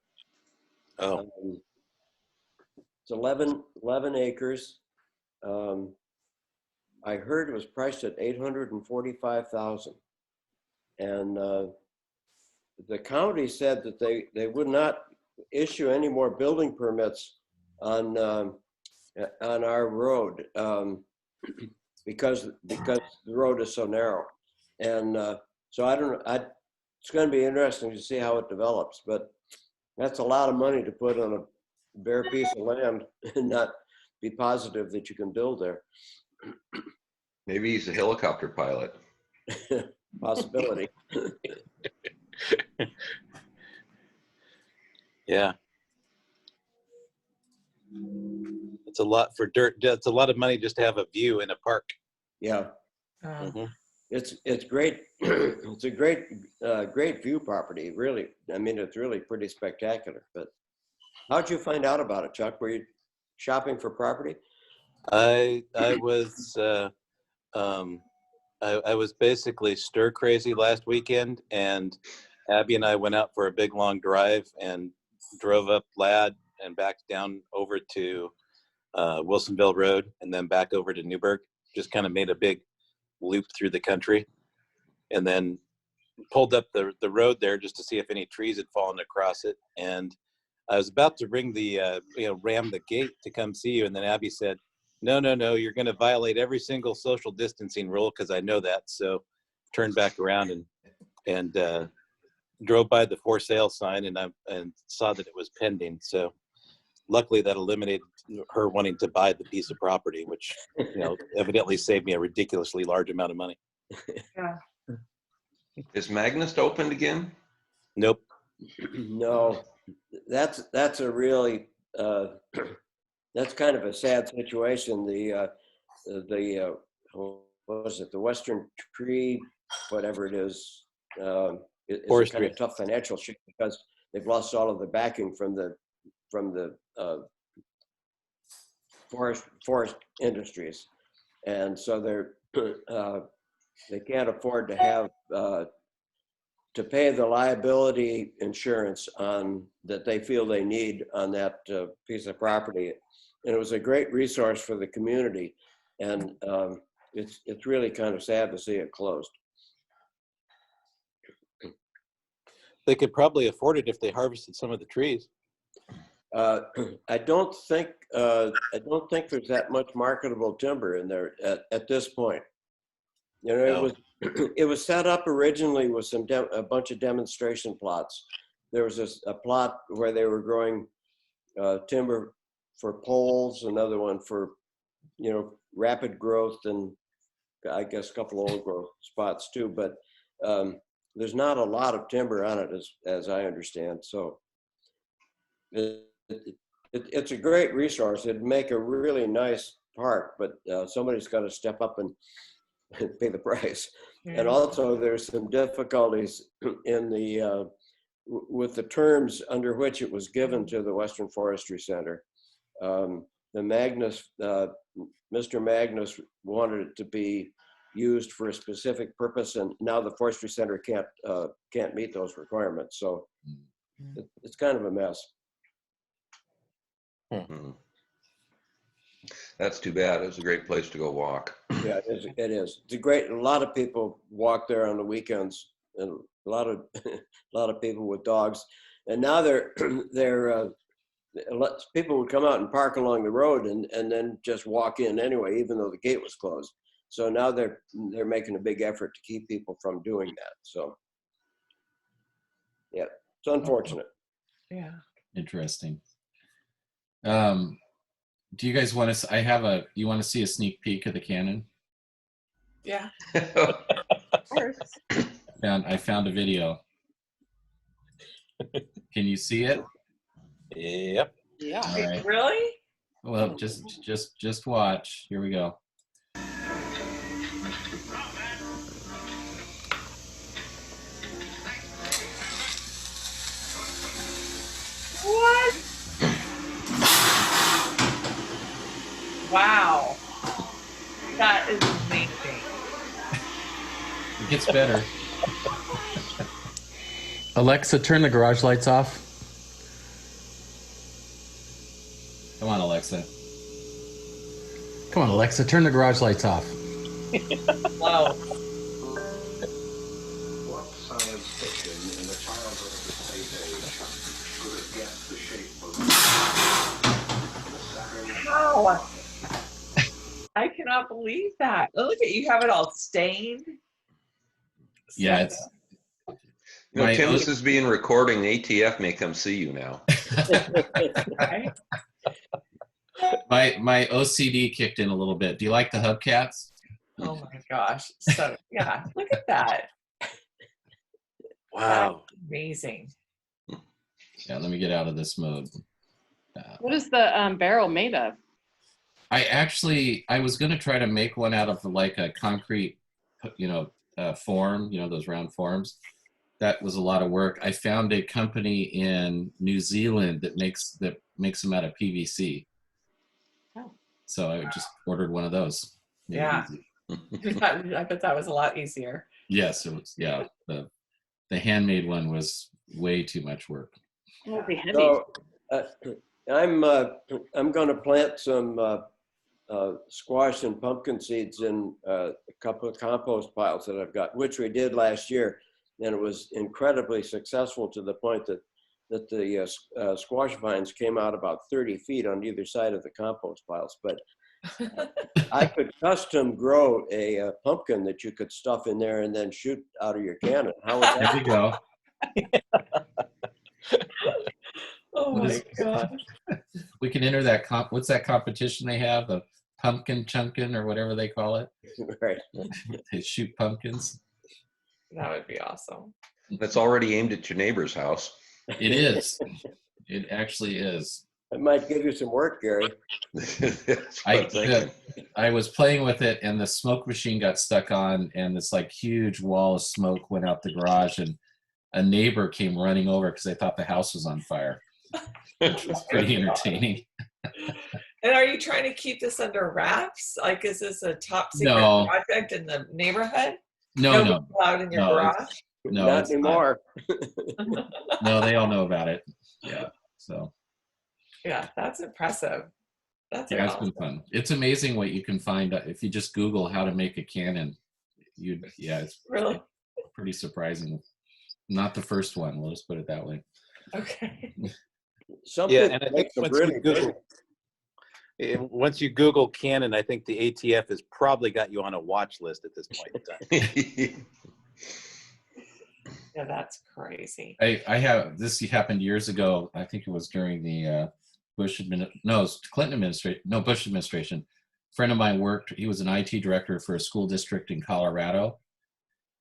Oh. It's 11 acres. I heard it was priced at $845,000, and the county said that they would not issue any more building permits on our road because the road is so narrow, and so I don't know. It's going to be interesting to see how it develops, but that's a lot of money to put on a bare piece of land and not be positive that you can build there. Maybe he's a helicopter pilot. Possibility. Yeah. It's a lot for dirt. It's a lot of money just to have a view in a park. Yeah. It's great. It's a great view property. Really, I mean, it's really pretty spectacular. But how'd you find out about it, Chuck? Were you shopping for property? I was basically stir crazy last weekend, and Abby and I went out for a big long drive and drove up Ladd and back down over to Wilsonville Road and then back over to Newburgh. Just kind of made a big loop through the country, and then pulled up the road there just to see if any trees had fallen across it. And I was about to ring the ram the gate to come see you, and then Abby said, no, you're going to violate every single social distancing rule, because I know that. So turned back around and drove by the for sale sign and saw that it was pending. So luckily that eliminated her wanting to buy the piece of property, which evidently saved me a ridiculously large amount of money. Yeah. Is Magnus opened again? Nope. No, that's a really that's kind of a sad situation. The what was it? The Western Tree, whatever it is kind of tough financial shape because they've lost all of the backing from the forest industries, and so they can't afford to have to pay the liability insurance on that they feel they need on that piece of property. And it was a great resource for the community, and it's really kind of sad to see it closed. They could probably afford it if they harvested some of the trees. I don't think there's that much marketable timber in there at this point. It was set up originally with a bunch of demonstration plots. There was a plot where they were growing timber for poles, another one for rapid growth, and I guess a couple of old growth spots too. But there's not a lot of timber on it, as I understand. So it's a great resource. It'd make a really nice park, but somebody's got to step up and pay the price. And also there's some difficulties in the with the terms under which it was given to the Western Forestry Center. The Magnus, Mr. Magnus wanted it to be used for a specific purpose, and now the Forestry Center can't meet those requirements. So it's kind of a mess. That's too bad. It was a great place to go walk. Yeah, it is. It's a great. A lot of people walk there on the weekends, and a lot of people with dogs. And now people would come out and park along the road and then just walk in anyway, even though the gate was closed. So now they're making a big effort to keep people from doing that. So yeah, it's unfortunate. Yeah. Interesting. Do you guys want to? You want to see a sneak peek of the cannon? Yeah. I found a video. Can you see it? Yep. Yeah. All right. Really? Well, just watch. Here we go. What? Wow. That is amazing. It gets better. Alexa, turn the garage lights off. Come on, Alexa. Come on, Alexa, turn the garage lights off. Wow. What science fiction in the childhood of the space age could have guessed the shape of the Saturn? Wow. I cannot believe that. Oh, look at you have it all stained. Yeah, it's. You know, Tim, this is being recorded. ATF may come see you now. My OCD kicked in a little bit. Do you like the hubcaps? Oh my gosh. So yeah, look at that. Wow. That's amazing. Yeah, let me get out of this mode. What is the barrel made of? I was going to try to make one out of like a concrete, form, those round forms. That was a lot of work. I found a company in New Zealand that makes them out of PVC. Oh. So I just ordered one of those. Made it Yeah. easy. I bet that was a lot easier. Yes, it was. Yeah, the handmade one was way too much work. It'll be heavy. So I'm going to plant some squash and pumpkin seeds in a couple of compost piles that I've got, which we did last year, and it was incredibly successful to the point that the squash vines came out about 30 feet on either side of the compost piles. But I could custom grow a pumpkin that you could stuff in there and then shoot out of your cannon. How would that? There you go. Oh my gosh. We can enter that what's that competition they have? The pumpkin chunkin or whatever they call it. Right. They shoot pumpkins. That would be awesome. That's already aimed at your neighbor's house. It is. It actually is. It might give you some work, Gary. I was playing with it and the smoke machine got stuck on and this like huge wall of smoke went out the garage and a neighbor came running over because they thought the house was on fire. Which was pretty entertaining. And are you trying to keep this under wraps? Like, is this a top secret project in the neighborhood? No. Allowed in your garage? No, not anymore. No, they all know about it. Yeah. So. Yeah, that's impressive. That's yeah, awesome. it's been fun. It's amazing what you can find if you just Google how to make a cannon. It's really pretty surprising. Not the first one. We'll just put it that way. Okay. Yeah, and I think once you Google Canon, I think the ATF has probably got you on a watch list at this point in time. Yeah, that's crazy. I have this happened years ago. I think it was during the Bush administration. A friend of mine worked. He was an IT director for a school district in Colorado,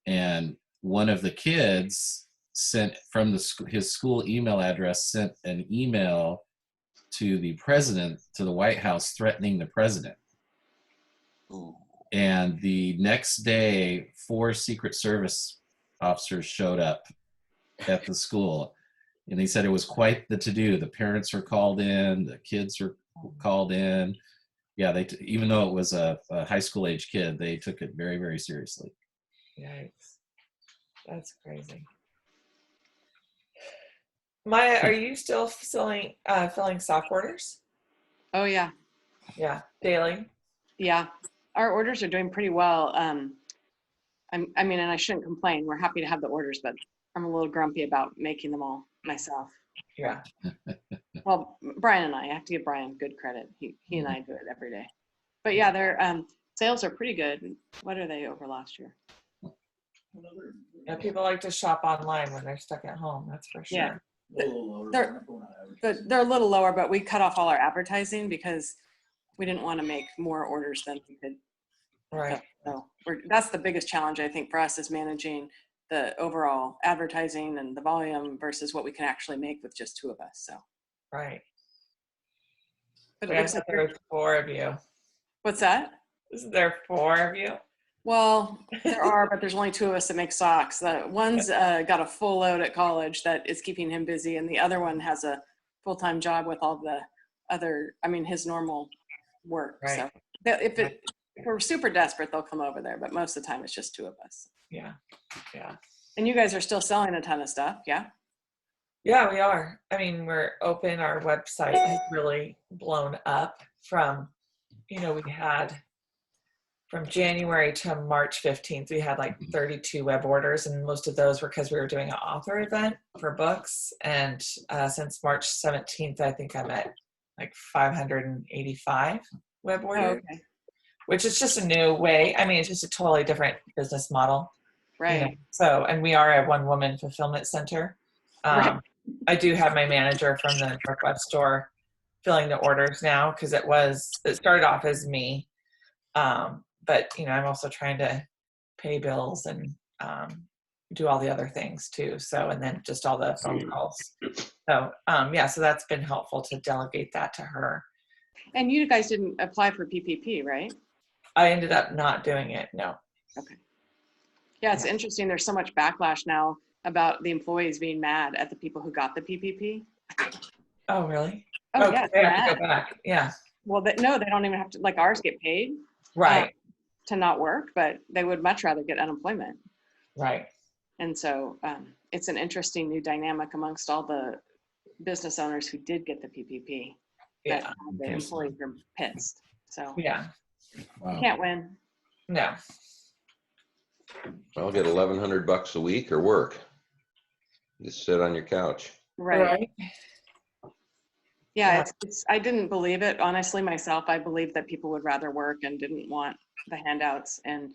and one of the kids sent from his school email address sent an email to the president, to the White House, threatening the president. Ooh. And the next day, 4 Secret Service officers showed up at the school And he said it was quite the to-do. The parents were called in, the kids were called in. Yeah, even though it was a high school age kid, they took it very, very seriously. Yikes. That's crazy. Maya, are you still filling sock orders? Oh yeah. Yeah, daily. Yeah, our orders are doing pretty well. I mean, and I shouldn't complain. We're happy to have the orders, but I'm a little grumpy about making them all myself. Yeah. Well, Brian and I have to give Brian good credit. He and I do it every day. But yeah, their sales are pretty good. What are they over last year? Yeah, people like to shop online when they're stuck at home. That's for sure. Yeah. They're a little lower, but we cut off all our advertising because we didn't want to make more orders than we could. Right. So that's the biggest challenge, I think, for us is managing the overall advertising and the volume versus what we can actually make with just 2 of us. So. Right. But it looks like there were 4 of you. What's that? Isn't there 4 of you? Well, there are, but there's only 2 of us that make socks. The one's got a full load at college that is keeping him busy, and the other one has a full-time job with all the other, his normal work. Right. So if we're super desperate, they'll come over there, but most of the time it's just 2 of us. Yeah. Yeah. And you guys are still selling a ton of stuff, yeah? Yeah, we are. We're open. Our website has really blown up from, we had from January to March 15th, we had like 32 web orders, and most of those were because we were doing an author event for books. And since March 17th, I think I'm at like 585 web orders, which is just a new way. It's just a totally different business model. Right. So, and we are a one-woman fulfillment center. Right. I do have my manager from the Northwest store filling the orders now because it started off as me. But I'm also trying to pay bills and do all the other things too. So, and then just all the phone calls. So, so that's been helpful to delegate that to her. And you guys didn't apply for PPP, right? I ended up not doing it. No. Okay. Yeah, it's interesting. There's so much backlash now about the employees being mad at the people who got the PPP. Oh, really? Oh, yeah. They have to go back. Yeah. Well, no, they don't even have to, like ours get paid. Right. To not work, but they would much rather get unemployment. Right. And so it's an interesting new dynamic amongst all the business owners who did get the PPP. Yeah. That the employees are pissed. So yeah. Wow. Can't win. No. I'll get $1,100 a week or work. Just sit on your couch. Right. Yeah, I didn't believe it, honestly, myself. I believed that people would rather work and didn't want the handouts. And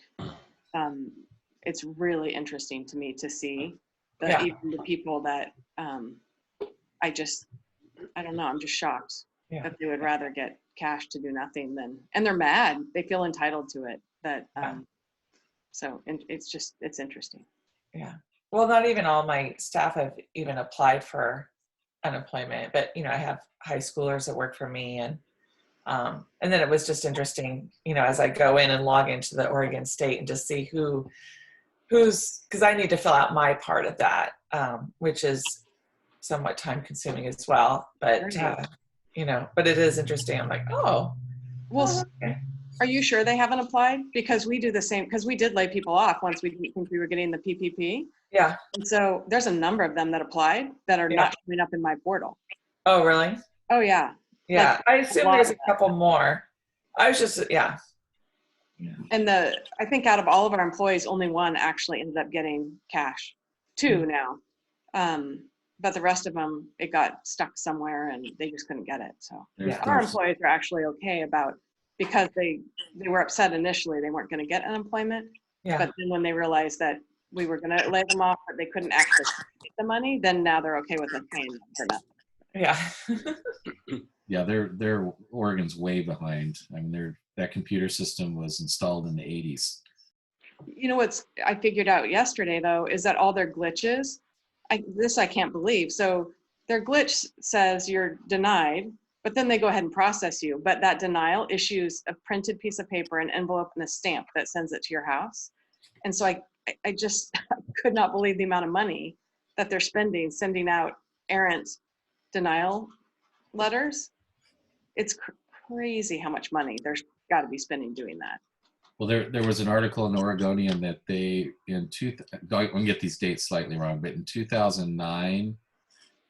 it's really interesting to me to see that even the people that I don't know, I'm just shocked that they would rather get cash to do nothing than, and they're mad. They feel entitled to it. So it's interesting. Yeah. Well, not even all my staff have even applied for unemployment, but I have high schoolers that work for me, and then it was just interesting, as I go in and log into the Oregon State and just see who's, because I need to fill out my part of that, which is somewhat time consuming as well. But but it is interesting. I'm like, oh, well, okay. Are you sure they haven't applied? Because we do the same, because we did lay people off once we didn't think we were getting the PPP. Yeah. And so there's a number of them that applied that are not showing up in my portal. Oh, really? Oh, yeah. Yeah. I assume there's a couple more. I was just, yeah. And I think out of all of our employees, only one actually ended up getting cash. 2 now. But the rest of them, it got stuck somewhere and they just couldn't get it. So our employees are actually okay about, because they were upset initially, they weren't going to get unemployment. Yeah. But then when they realized that we were going to lay them off, but they couldn't actually get the money, then now they're okay with us paying them for nothing. Yeah. Yeah, their Oregon's way behind. That computer system was installed in the 80s. You know what's I figured out yesterday though is that all their glitches, I can't believe. So their glitch says you're denied, but then they go ahead and process you. But that denial issues a printed piece of paper, an envelope, and a stamp that sends it to your house. And so I just could not believe the amount of money that they're spending sending out errant denial letters. It's crazy how much money there's got to be spending doing that. Well, there was an article in Oregonian that they, I'm going to get these dates slightly wrong, but in 2009,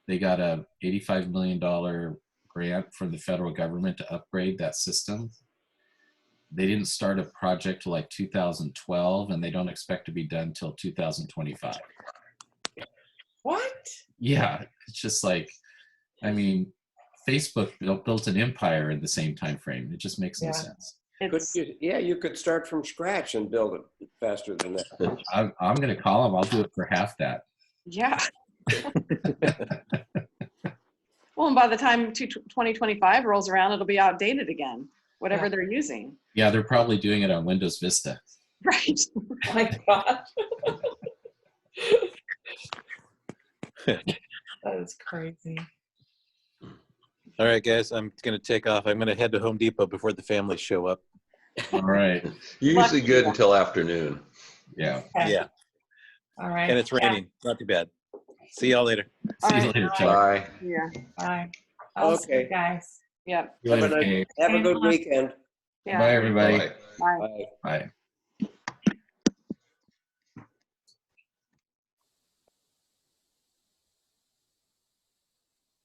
they got a $85 million grant from the federal government to upgrade that system. They didn't start a project till like 2012, and they don't expect to be done till 2025. What? Yeah, it's just like, I mean, Facebook built an empire in the same time frame. It just makes no sense. You could start from scratch and build it faster than that. I'm going to call them. I'll do it for half that. Yeah. Well, and by the time 2025 rolls around, it'll be outdated again, whatever they're using. Yeah, they're probably doing it on Windows Vista. Right. Oh my God. That is crazy. All right, guys, I'm going to take off. I'm going to head to Home Depot before the families show up. All right. You're usually good until afternoon. Yeah. Okay. Yeah. All right. And it's raining. Not too bad. See y'all later. See you later, Chuck. Bye. Yeah. Bye. I'll see you guys. Yep. Have a good weekend. Yeah. Bye, everybody. Bye. Bye. Bye.